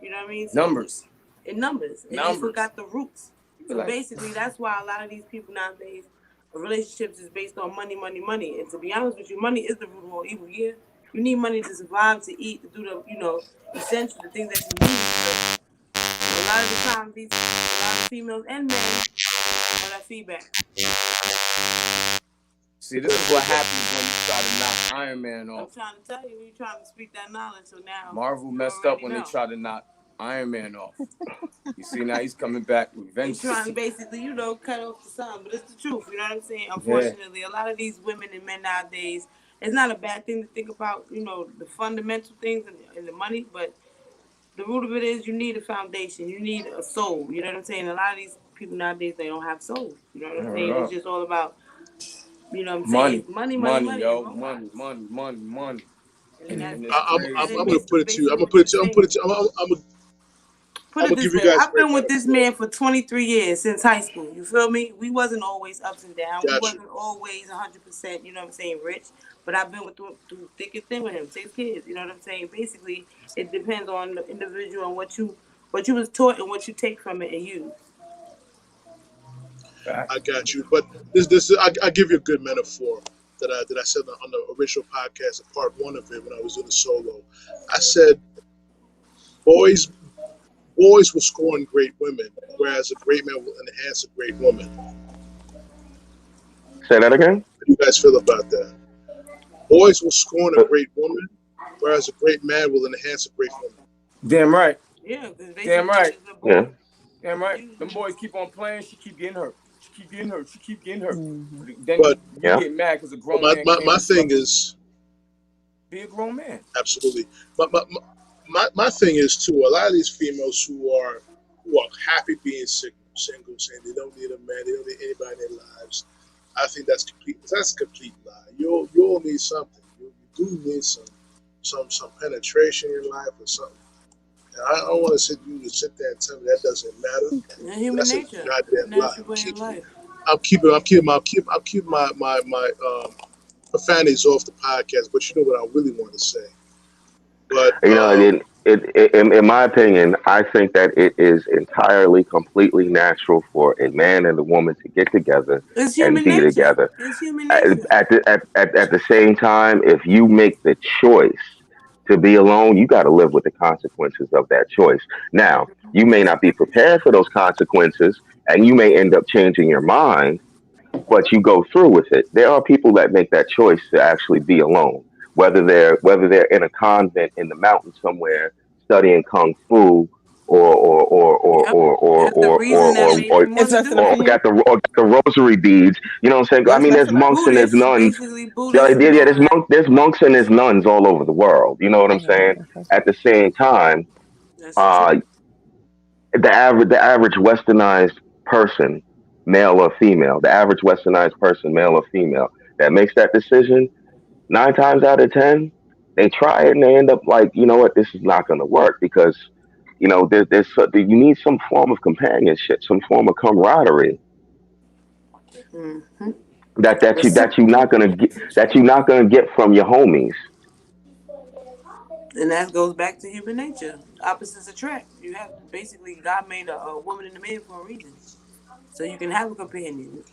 you know what I mean? So numbers. And they forgot the roots. So basically, that's why a lot of these people nowadays, relationships is based on money. And to be honest with you, money is the root of all evil. Yeah, you need money to survive, to eat, to do the, you know, essential, the things that you need. So a lot of the times, a lot of females and men have that feedback. See, this is what happens when you try to knock Iron Man off. I'm trying to tell you, you're trying to speak that knowledge. So now Marvel messed up when they tried to knock Iron Man off. You see, now he's coming back with vengeance. He's trying to basically, you know, cut off the sun, but it's the truth. You know what I'm saying? Unfortunately, a lot of these women and men nowadays, it's not a bad thing to think about, you know, the fundamental things and the money, but the root of it is you need a foundation. You need a soul. You know what I'm saying? A lot of these people nowadays, they don't have souls. You know what I'm saying? It's just all about, you know what I'm saying? Money, yo. Money. I'm gonna put it to you. Put it this way, I've been with this man for 23 years, since high school. You feel me? We wasn't always ups and downs. We wasn't always 100%, you know what I'm saying, rich. But I've been through thick and thin with him, 6 kids. You know what I'm saying? Basically, it depends on the individual and what you was taught and what you take from it and use. I got you, but I give you a good metaphor that I said on the original podcast, part 1 of it when I was doing the solo. I said, boys will scorn great women, whereas a great man will enhance a great woman. Say that again? How do you guys feel about that? Boys will scorn a great woman, whereas a great man will enhance a great woman. Damn right. Yeah. Damn right. Yeah. Damn right. Them boys keep on playing. She keep getting hurt. She keep getting hurt. Mm-hmm. Then you get mad because a grown man. My thing is, be a grown man. Absolutely. My thing is too. A lot of these females who are happy being single, saying they don't need a man, they don't need anybody in their lives. I think that's a complete lie. You all need something. You do need some penetration in life or something. And I don't want to sit there and tell me that doesn't matter. Human that's nature. A goddamn lie. I'm keeping my profanities off the podcast, but you know what I really want to say. But in my opinion, I think that it is entirely, completely natural for a man and a woman to get together and be together. It's human nature. At the same time, if you make the choice to be alone, you got to live with the consequences of that choice. Now, you may not be prepared for those consequences, and you may end up changing your mind, but you go through with it. There are people that make that choice to actually be alone, whether they're in a convent in the mountains somewhere studying kung fu, or got the rosary beads. You know what I'm saying? I mean, there's monks and there's nuns. There's monks and there's nuns all over the world. You know what I'm saying? At the same time, the average westernized person, male or female, that makes that decision, 9 times out of 10, they try it and they end up like, you know what, this is not going to work because, you know, you need some form of companionship, some form of camaraderie. Mm-hmm. that you're not gonna get from your homies. And that goes back to human nature. Opposites attract. You have basically God made a woman and a man for a reason, so you can have a companion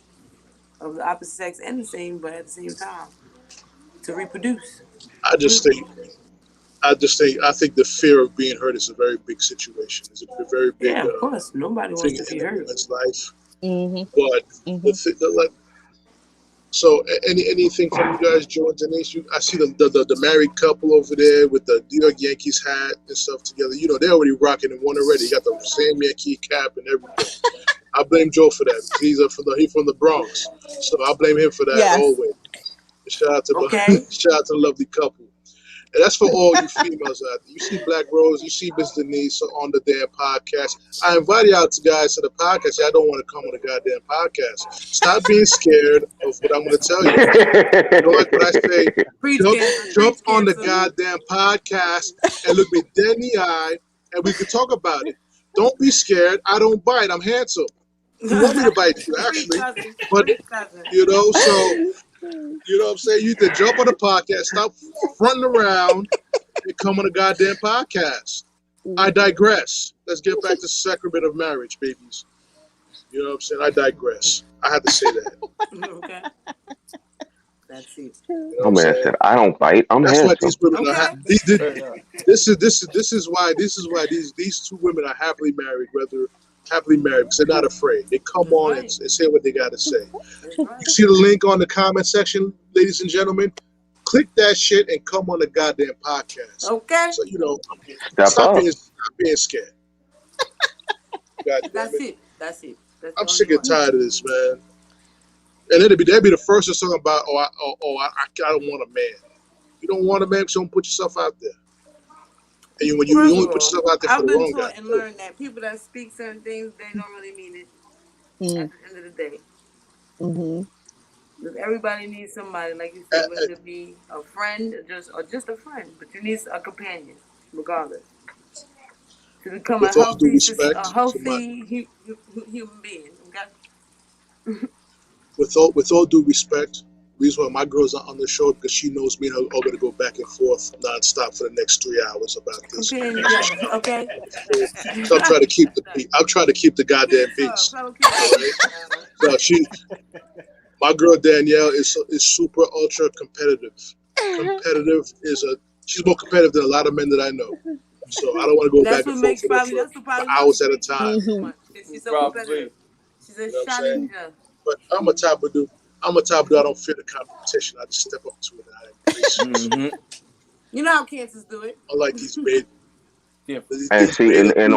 of the opposite sex and the same, but at the same time to reproduce. I think the fear of being hurt is a very big situation. It's a very big. Yeah, of course, nobody wants to be hurt. Life. Mm-hmm. But so anything from you guys, Joe and Denise? I see the married couple over there with the New York Yankees hat and stuff together. You know, they're already rocking in one already. You got the same Yankee cap and everything. I blame Joe for that. He's from the Bronx, so I blame him for that always. Shout out to the lovely couple. And that's for all you females out there. You see Black Rose, you see Miss Denise on the damn podcast. I invite you out guys to the podcast. I don't want to come on the goddamn podcast. Stop being scared of what I'm going to tell you. You know what I say? Jump on the goddamn podcast and look me dead in the eye and we can talk about it. Don't be scared. I don't bite. I'm handsome. You want me to bite you, actually. But, you know, so... You know what I'm saying? You need to jump on the podcast, stop fronting around, and come on a goddamn podcast. I digress. Let's get back to Sacrament of Marriage, babies. You know what I'm saying? I digress. I had to say that. Okay. That's it. You know oh man said, I don't bite. I'm handsome. Why these women are this is why these two women are happily married, because they're not afraid. They come on and say what they got to say. You see the link on the comment section, ladies and gentlemen? Click that shit and come on the goddamn podcast. Okay. So, you know, stop being scared. That's it. I'm sick and tired of this, man. And they'd be the first to talk about, I don't want a man. You don't want a man, so don't put yourself out there. And when you only put yourself out there for the wrong guy. I've been taught and learned that people that speak certain things, they don't really mean it at the end of the day. Mm-hmm. Because everybody needs somebody, like you said, whether it be a friend or just a friend, but you need a companion, regardless. to become with all due respect a healthy human being. Okay. with all due respect, the reason why my girl's not on the show because she knows me and her are going to go back and forth nonstop for the next 3 hours about this. Okay. So I'm trying to keep the peace. I'm trying to keep the goddamn peace. So my girl Danielle is super ultra competitive. She's more competitive than a lot of men that I know. So I don't want to go back and forth for hours at a time. She's so competitive. She's a challenger. But I'm a type of dude. I don't fear the competition. I just step up to it and I embrace it. You know how cancers do it. Unlike these big. And see, in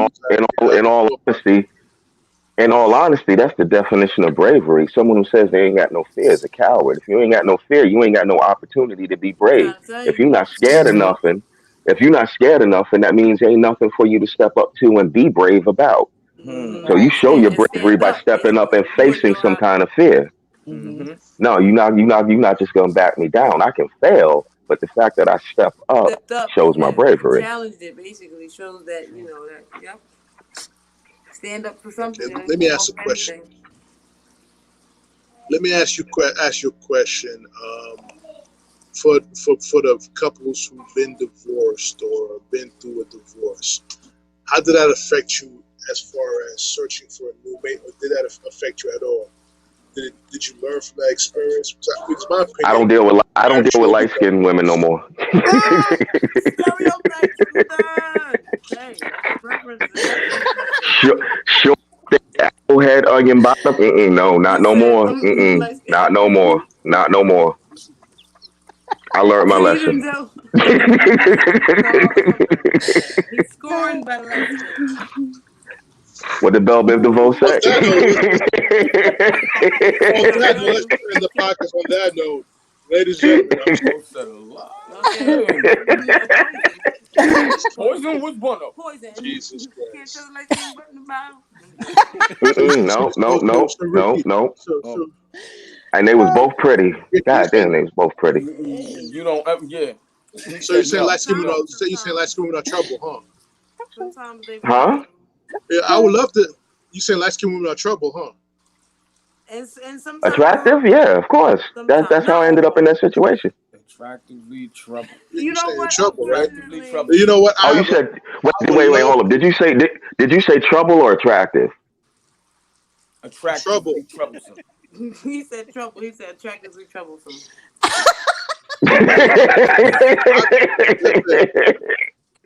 all honesty, that's the definition of bravery. Someone who says they ain't got no fear is a coward. If you ain't got no fear, you ain't got no opportunity to be brave. If you're not scared of nothing, that means ain't nothing for you to step up to and be brave about. So you show your bravery by stepping up and facing some kind of fear. No, you're not just gonna back me down. I can fail, but the fact that I stepped up shows my bravery. Challenged it basically shows that that stand up for something. Let me ask a question. Let me ask you a question. For the couples who've been divorced or been through a divorce, how did that affect you as far as searching for a new mate, or did that affect you at all? Did you learn from that experience? Because my opinion, I don't deal with light skinned women no more. Sure. Head onion bottom. No, not no more. Not no more. Not no more. I learned my lesson. He's scorned by lesson. What did Belle Biv DeVoe say? In the podcast, on that note, ladies and gentlemen, Poison was one of Poison. Jesus Christ. Can't tell like in the No. And they was both pretty. God damn, they was both pretty. You don't, So you saying light skin women are trouble, huh? Sometimes they. Huh? Yeah, I would love to. You saying light skin women are trouble, huh? And sometimes attractive, yeah, of course. That's how I ended up in that situation. Attractively trouble. You know what? Trouble, right? Trouble. You know what? Oh, you said wait, hold up. Did you say trouble or attractive? Attractively troublesome. He said trouble. He said attractively troublesome.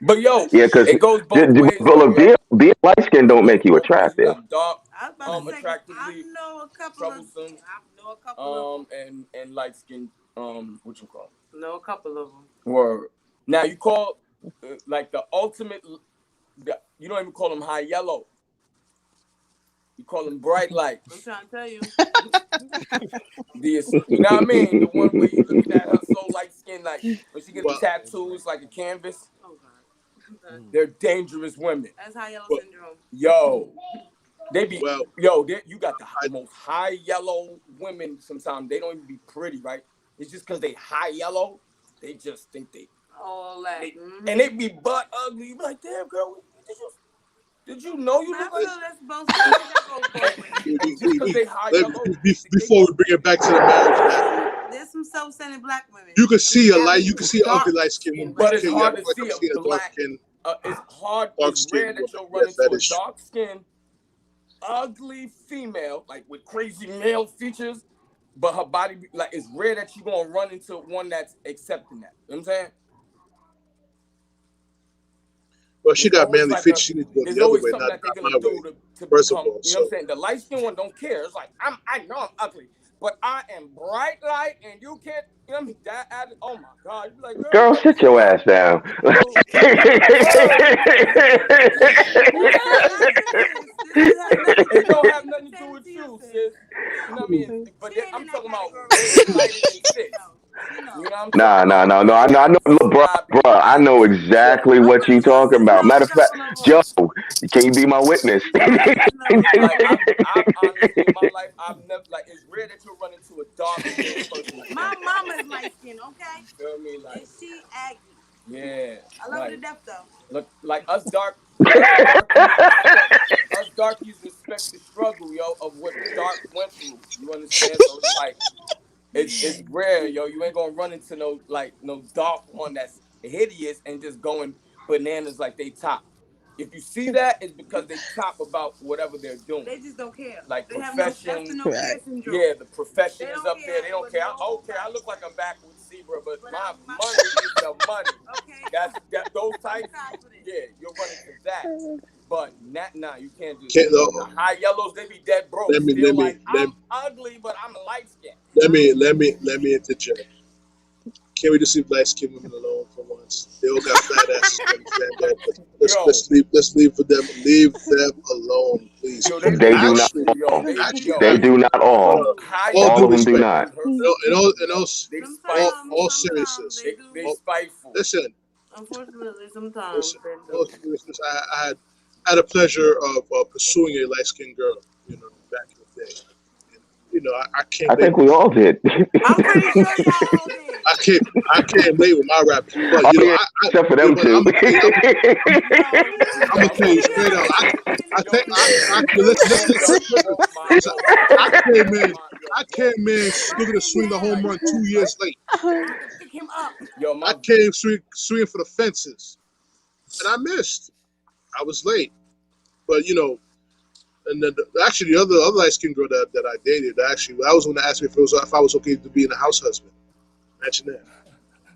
But yo, yeah, because it goes both ways. Being light skinned don't make you attractive. Dark, attractively I know a couple troublesome. And light skinned what you call? Know a couple of them. Word. Now you call like the ultimate. You don't even call them high yellow. You call them bright light. I'm trying to tell you. You know what I mean? The one where you looking at her so light skin, like when she gets the tattoos like a canvas. Oh God. They're dangerous women. That's high yellow syndrome. Yo, you got the most high yellow women. Sometimes they don't even be pretty, right? It's just because they high yellow. They just think they all that, and they be butt ugly. You be like, damn girl, did you know you look like Before we bring it back to the marriage, there's some self-centered black women. You can see ugly light skin woman, but it's hard to see a black skin. It's rare that you'll run into a dark skin, ugly female, like with crazy male features, but her body like it's rare that you're gonna run into one that's accepting that. You know what I'm saying? Well, she got manly features. She needs to go the other way, not my way. First of all, you know what I'm saying? The light skin one don't care. It's like I know I'm ugly, but I am bright light, and you can't. You know what I mean? Oh my God! You like, girl, sit your ass down. It don't have nothing to do with you, sis. You know what I mean? But I'm talking about lighter than 6. Nah. I know, bro. I know exactly what you talking about. Matter of fact, Joe, can you be my witness? I've honestly in my life, I've never it's rare that you'll run into a dark skinned person. My mama is light skinned, okay? You feel me? And she aggy. Yeah. I love her to death though. Look, like us dark Us darkies respect the struggle, yo, of what Dark went through. You understand? So it's like it's rare, yo. You ain't gonna run into no dark one that's hideous and just going bananas like they top. If you see that, it's because they top about whatever they're doing. They just don't care. Like they profession. Have no care syndrome. Yeah, the profession is up there. They don't care. Okay, I look like I'm backwards zebra, but my money is the money. Okay. That's those types. Yeah, you're running to that. But nah, you can't just. The high yellows, they be dead broke. I'm ugly, but I'm light skinned. Let me interject. Can't we just leave light skinned women alone for once? They all got flat asses. Let's leave for them. Leave them alone, please. Yo, they do not all. All of them do not. In all seriousness, they spiteful. Listen. Unfortunately, sometimes. I had the pleasure of pursuing a light skinned girl, back in the day. I can't. I think we all did. I'm pretty sure y'all all did. I can't lay with my rappers, but except for them two. I'm gonna tell you straight up. I came in looking to swing the home run 2 years late. Pick him up. I came swinging for the fences, and I missed. I was late, but and then actually the other light skinned girl that I dated, I was the one that asked me if I was okay to be in a house husband. Imagine that.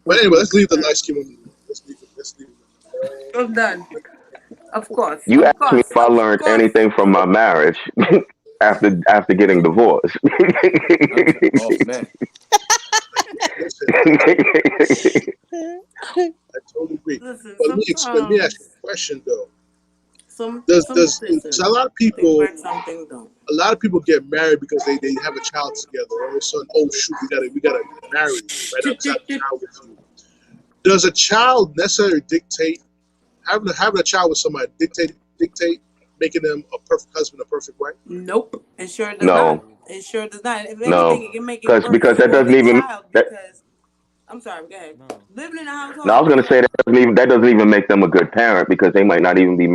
But anyway, let's leave the light skinned women. Let's leave it. I'm done. Of course. You asked me if I learned anything from my marriage after getting divorced. Oh man. I totally agree. Listen, but let me ask you a question though. A lot of people get married because they have a child together. All of a sudden, oh shoot, we gotta marry right outside the child with you. Does a child necessarily dictate having a child with somebody dictate making them a perfect husband, a perfect wife? Nope, it sure does not. It sure does not. If anything, it can make it because that doesn't even. I'm sorry, go ahead. Living in a household. No, I was going to say that doesn't even make them a good parent because they might not even be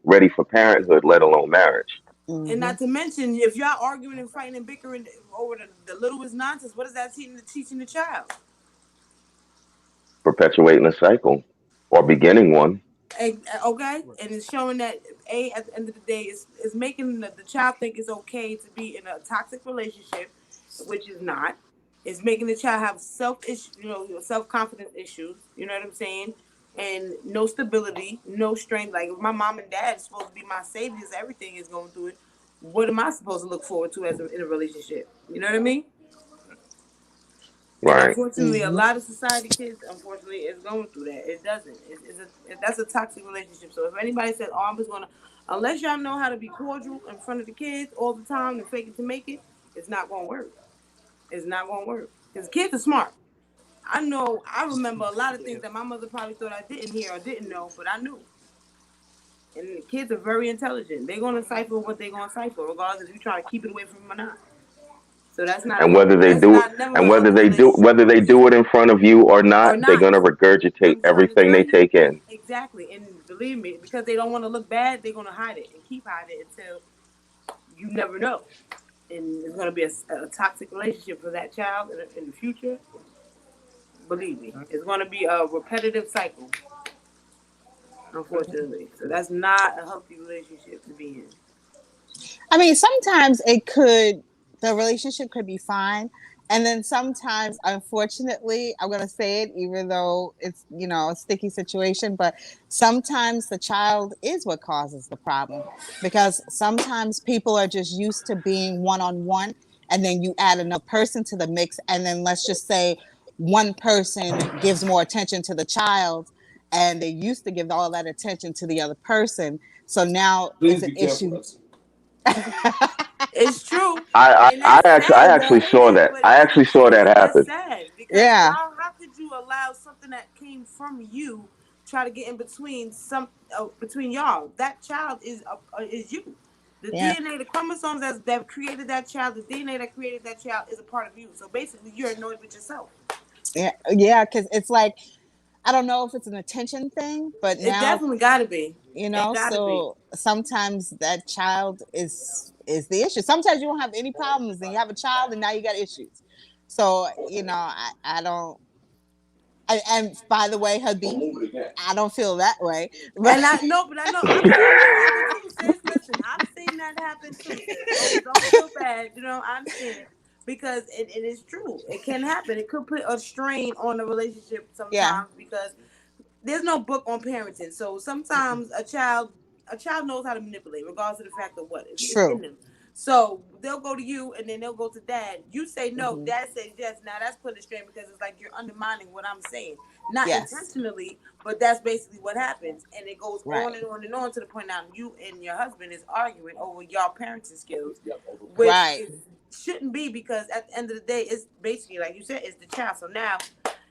ready for parenthood, let alone marriage. Mm-hmm. And not to mention, if y'all arguing and fighting and bickering over the littlest nonsense, what is that teaching the child? Perpetuating a cycle or beginning one. Okay, and it's showing that at the end of the day, it's making the child think it's okay to be in a toxic relationship, which is not. It's making the child have self-confidence issues. You know what I'm saying? And no stability, no strength. Like if my mom and dad is supposed to be my saviors, everything is going through it. What am I supposed to look forward to in a relationship? You know what I mean? Right. And unfortunately, a lot of society kids, unfortunately, is going through that. It doesn't. That's a toxic relationship. So if anybody says, "Oh, I'm just gonna," unless y'all know how to be cordial in front of the kids all the time and fake it to make it, it's not gonna work. It's not gonna work because kids are smart. I remember a lot of things that my mother probably thought I didn't hear or didn't know, but I knew. And the kids are very intelligent. They're gonna cipher what they're gonna cipher, regardless if you try to keep it away from them or not. So that's not. And whether they do it in front of you or not, they're gonna regurgitate everything they take in. Exactly, and believe me, because they don't want to look bad, they're gonna hide it and keep hiding it until you never know. And it's going to be a toxic relationship for that child in the future. Believe me, it's going to be a repetitive cycle, unfortunately. So that's not a healthy relationship to be in. I mean, sometimes the relationship could be fine. And then sometimes, unfortunately, I'm going to say it, even though it's, a sticky situation, but sometimes the child is what causes the problem, because sometimes people are just used to being one-on-one, and then you add another person to the mix. And then let's just say one person gives more attention to the child, and they used to give all that attention to the other person. So now it's an issue. It's true. I actually saw that. I actually saw that happen. Sad because how could you allow something that came from you try to get in between between y'all? That child is you. The DNA, the chromosomes that created that child, the DNA that created that child is a part of you. So basically, you're annoyed with yourself. Yeah, because it's like, I don't know if it's an attention thing, but it definitely got to be. You know, so sometimes that child is the issue. Sometimes you don't have any problems, and you have a child, and now you got issues. So you know, I don't. And by the way, Hubby, I don't feel that way. But I know I've seen that happen too, sis. Listen, I've seen that happen too, sis. Don't feel bad. You know, I understand. Because it is true. It can happen. It could put a strain on the relationship sometimes because there's no book on parenting. So sometimes a child knows how to manipulate, regardless of the fact of what is in them. So they'll go to you and then they'll go to dad. You say no, dad says yes. Now that's putting a strain because it's like you're undermining what I'm saying. Not intentionally, but that's basically what happens. And it goes on and on and on to the point now you and your husband is arguing over y'all parenting skills. Which shouldn't be, because at the end of the day, it's basically, like you said, it's the child. So now,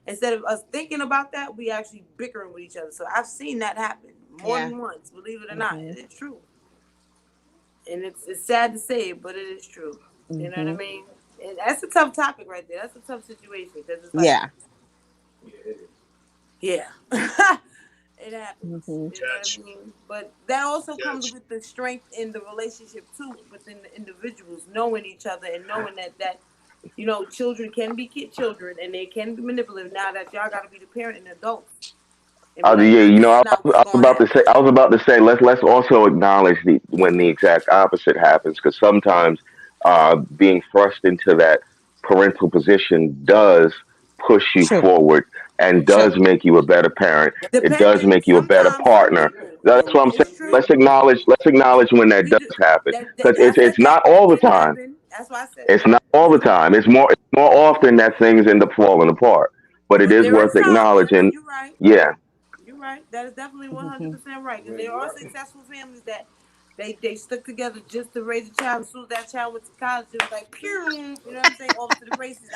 instead of us thinking about that, we actually bickering with each other. So I've seen that happen more than once, believe it or not. It is true. And it's sad to say it, but it is true. You know what I mean? And that's a tough topic right there. That's a tough situation because it's like, it happens. You know what I mean? But that also comes with the strength in the relationship too, within the individuals, knowing each other and knowing that you know, children can be children and they can be manipulative. Now that y'all got to be the parent and adults. You know, I was about to say, let's also acknowledge when the exact opposite happens, because sometimes being thrust into that parental position does push you forward and does make you a better parent. It does make you a better partner. That's what I'm saying. Let's acknowledge when that does happen, because it's not all the time. That's why I said it's not all the time. It's more often that things end up falling apart. But it is worth acknowledging. You're right. Yeah. You're right. That is definitely 100% right. Because there are successful families that they stuck together just to raise a child. As soon as that child went to college, it was like, pew, you know what I'm saying? Off to the races.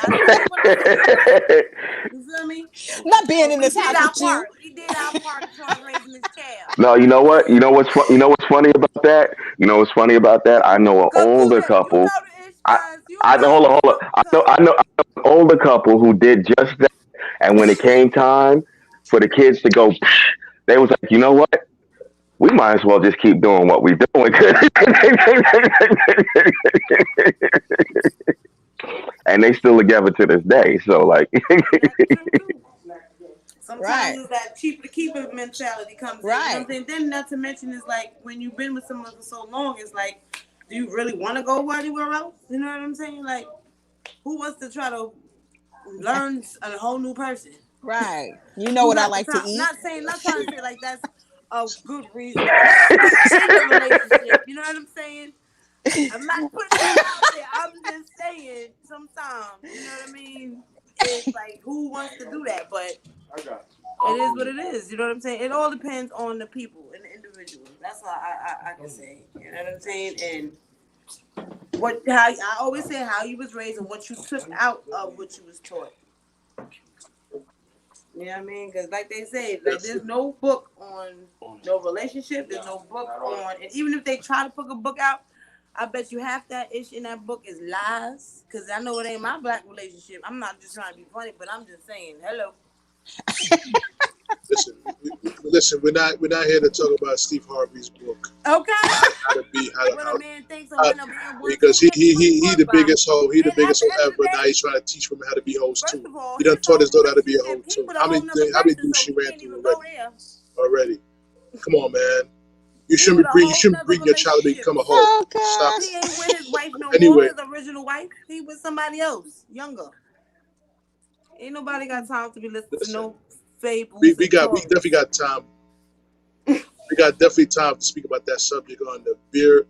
You feel me? Not being in this house with you. We did our part to try raising this child. No, you know what? You know what's funny about that? You know what's funny about that? I know an older couple. I know. Hold on. I know an older couple who did just that. And when it came time for the kids to go, they was like, you know what? We might as well just keep doing what we're doing. And they still together to this day. So, like. Sometimes that cheap to keep it mentality comes in. You know what I'm saying? Then not to mention is like when you've been with someone for so long, it's like, do you really want to go anywhere else? You know what I'm saying? Like, who wants to try to learn a whole new person? Right. You know what I like to eat. Not trying to say like that's a good reason in a relationship. You know what I'm saying? I'm not putting it out there. I'm just saying sometimes, you know what I mean? It's like, who wants to do that? But it is what it is. You know what I'm saying? It all depends on the people and the individual. That's all I can say. You know what I'm saying? And how I always say how you was raised and what you took out of what you was taught. You know what I mean? Because like they say, like there's no book on no relationship. There's no book on, and even if they try to put a book out, I bet you half that issue in that book is lies. Because I know it ain't my black relationship. I'm not just trying to be funny, but I'm just saying, hello. Listen. We're not here to talk about Steve Harvey's book. Okay. Because he the biggest hoe. He the biggest hoe ever. Now he's trying to teach women how to be hoes too. He done taught his daughter how to be a hoe too. How many dudes she ran through already? Come on, man. You shouldn't bring your child to become a hoe. Oh, stop. He ain't with his wife no more. His original wife. He with somebody else, younger. Ain't nobody got time to be listening to no fables. We definitely got time. We got definitely time to speak about that subject on the beer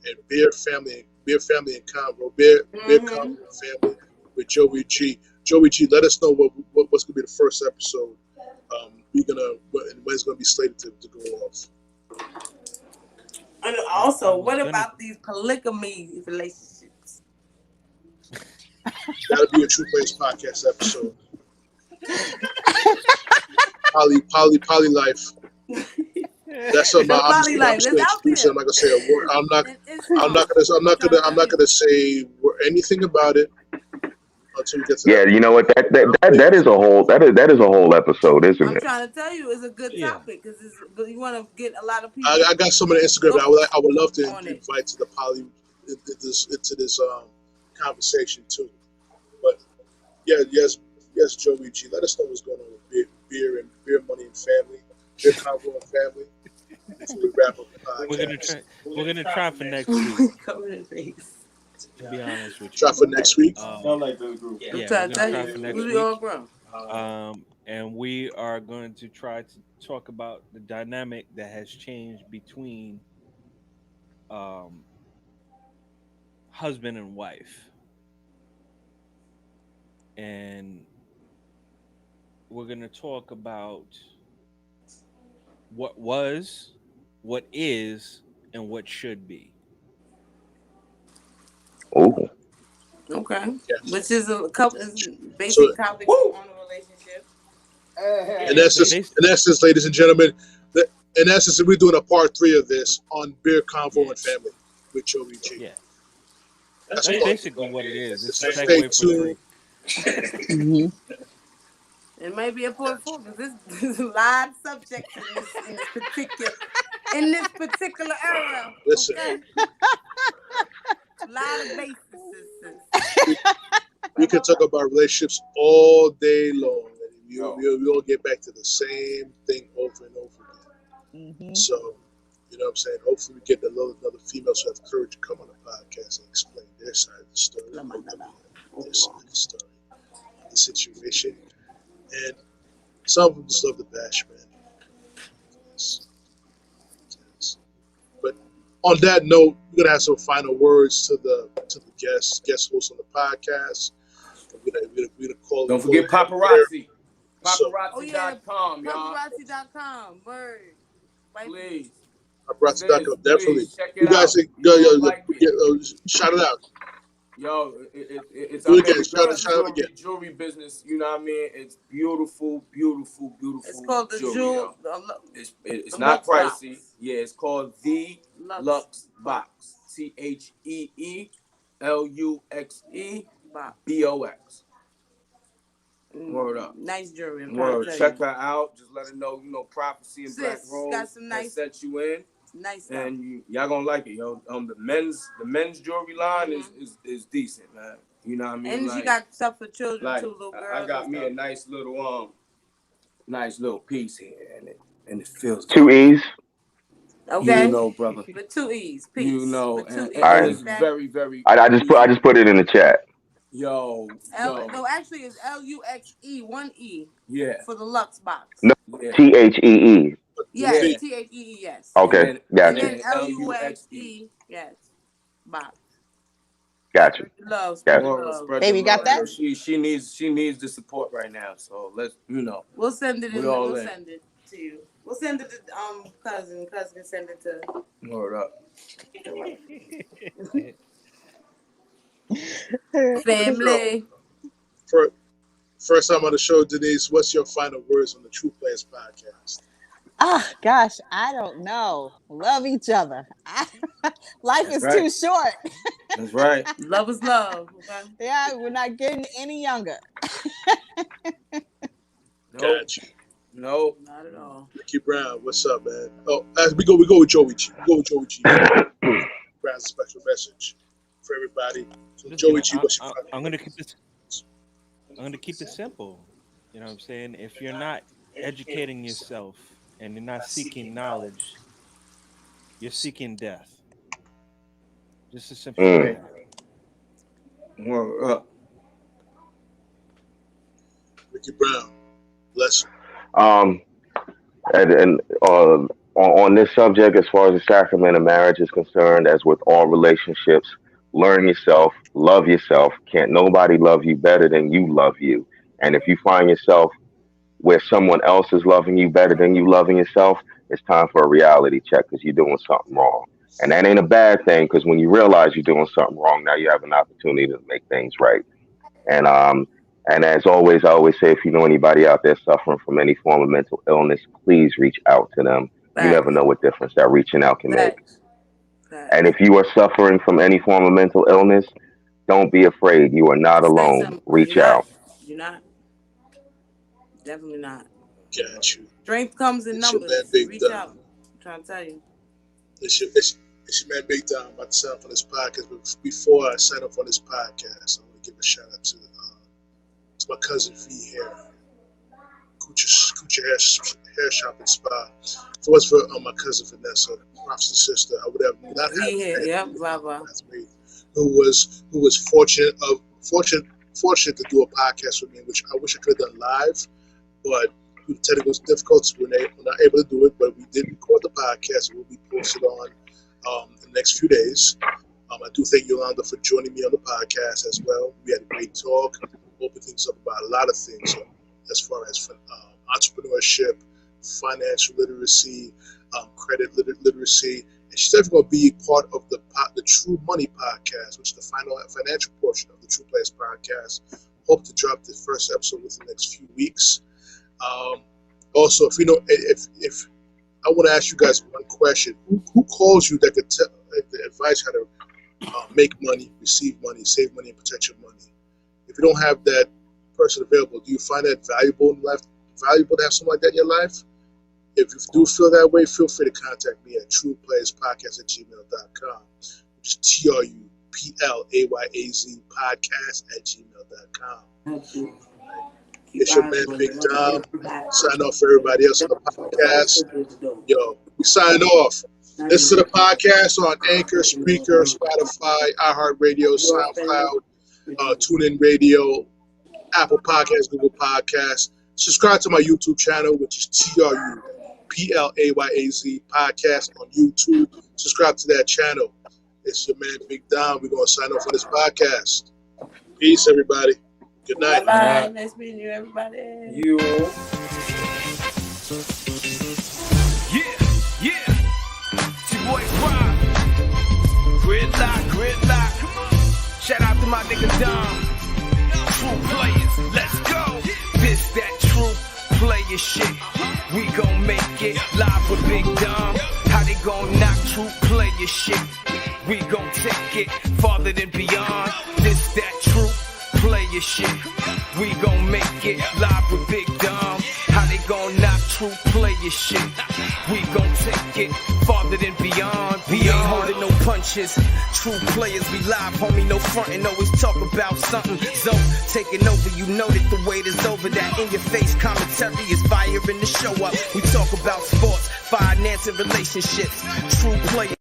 family and convo. Beer convo family with JoeyG. JoeyG, let us know what's gonna be the first episode. When it's gonna be slated to go off. And also, what about these polygamy relationships? That'll be a True Place podcast episode. Poly life. That's something I'm not gonna say a word. I'm not gonna say anything about it. until we get to Yeah, that you point. know what? That is a whole that is a whole episode, isn't I'm it? trying to tell you, it's a good Yeah. topic because you want to get a lot of people I got some of the Instagram that I would love to on it. invite to the into this conversation too. But yeah, yes, Joey G. Let us know what's going on with beer money and family, beer convo and family. Before we wrap up the podcast, We're gonna try for next Oh week. my God, his face. To be honest with try you. for next week. Sound like this group. Yeah, I'm we're trying to gonna tell try for you, next we all week. grown. And we are going to try to talk about the dynamic that has changed between um, husband and wife, and we're going to talk about what was, what is, and what should be. Ooh. Okay, Yes. which is a couple So basic topics on a relationship. in essence, ladies and gentlemen, in essence, we're doing a part 3 of this on beer convo and family with Joey G. Yeah, That's that's part. basically what it is. It's a So stay segue for tuned. 3. Mm-hmm. It may be a part 4 because there's a lot of subjects in this particular era. Listen, Okay, a lot of bases. we can talk about relationships all day long, and we all get back to the same thing over and over again. Mm-hmm. So, you know what I'm saying? Hopefully, we get another females who have courage to come on the podcast and explain their side of the story, their side of the story, the situation. And some of them just love the bash, man. But on that note, we're gonna have some final words to the guest host on the podcast. We're gonna call. Don't forget paparazzi. So, Paparazzi.com, y'all. Paparazzi.com. Word. Please. Paparazzi.com, definitely. Check it You guys, shout it out. Yo, it's Do our it again. baby Shout it again. jewelry business. You know what I mean? It's beautiful, beautiful, beautiful. It's called the jewelry, it's the not Lux pricey. Box. Yeah, it's called the Lux Box. TheeLuxeBox. Word up. Nice jewelry. Word. Check her out. Just let her know, prophecy and black rose got some nice, set you in. Nice stuff. And y'all gonna like it, yo. The men's jewelry line is decent, man. You know what I mean? And she got stuff for children too, little girls. I got me a nice little piece here, and it feels 2 E's. Okay. You know, brother. With 2 E's, peace. You know, and it's very, very. I just put it in the chat. No, actually, it's LUXE, 1 E. Yeah. For the Lux Box. No, THEE. Yes, THEE, yes. Okay, gotcha. And then LUXE, yes, box. Gotcha. Love, Baby, got that? She needs the support right now. So let's, We'll send it. We'll send it to you. We'll send it to cousin. Cousin send it to. Word up. Family. First time on the show, Denise. What's your final words on the True Players podcast? Oh gosh, I don't know. Love each other. Life is too short. That's right. Love is love. Okay? Yeah, we're not getting any younger. Gotcha. No, not at all. Ricky Brown, what's up, man? Oh, as we go with Joey G. Brown's special message for everybody. So Joey G, what's your final? I'm gonna keep it simple. You know what I'm saying? If you're not educating yourself and you're not seeking knowledge, you're seeking death. Just as simple as that. Word up. Ricky Brown, bless you. And on this subject, as far as the sacrament of marriage is concerned, as with all relationships, learn yourself, love yourself. Can't nobody love you better than you love you. And if you find yourself where someone else is loving you better than you loving yourself, it's time for a reality check because you're doing something wrong. And that ain't a bad thing because when you realize you're doing something wrong, now you have an opportunity to make things right. And as always, I always say, if you know anybody out there suffering from any form of mental illness, please reach out to them. You never know what difference that reaching out can make. And if you are suffering from any form of mental illness, Don't be afraid. You are not Say alone. something. Reach You're not. out. You're not. Definitely not. Got you. Strength comes in It's your man, numbers. Big Reach Dom. out. I'm trying to tell you. It's your man, Big Dom. I'm about to sign up on this podcast. But before I sign up on this podcast, I want to give a shout out to my cousin V here. Coochie hair shop and spa. If it was for my cousin Vanessa, Prophecy's sister, I would have not had Yep, blah blah. Who was fortunate to do a podcast with me, which I wish I could have done live, but due to technical difficulties, we're not able to do it. But we did record the podcast. It will be posted on the next few days. I do thank Yolanda for joining me on the podcast as well. We had a great talk, opened things up about a lot of things as far as entrepreneurship, financial literacy, credit literacy. And she's definitely going to be part of the True Money podcast, which is the financial portion of the True Players podcast. Hope to drop the first episode within the next few weeks. Also, if I want to ask you guys one question, who calls you that could advise how to make money, receive money, save money, and protect your money? If you don't have that person available, do you find that valuable in life? Valuable to have someone like that in your life? If you do feel that way, feel free to contact me at trueplayerspodcast@gmail.com, which is TRUPLAYAZ podcast@gmail.com. It's your man, Big Dom. Sign off for everybody else on the podcast. Yo, we sign off. Listen to the podcast on Anchor, Spreaker, Spotify, iHeartRadio, SoundCloud, TuneIn Radio, Apple Podcasts, Google Podcasts. Subscribe to my YouTube channel, which is TRUPLAYAZ podcast on YouTube. Subscribe to that channel. It's your man, Big Dom. We're going to sign off on this podcast. Peace, everybody. Good night. Bye. Nice meeting you, everybody. You. Yeah. T-Boy Rob. Gridlock. Shout out to my nigga Dom. True players, let's go. This that true player shit. We gon' make it live with Big Dom. How they gon' knock true player shit? We gon' take it farther than beyond. This that true player shit. We gon' make it live with Big Dom. How they gon' knock true player shit? We gon' take it farther than beyond. We ain't holding no punches. True players, we live, homie, no frontin'. Always talk about something. So taking over, you know that the wait is over. That in your face commentary is fire in the show up. We talk about sports, finance, and relationships. True players.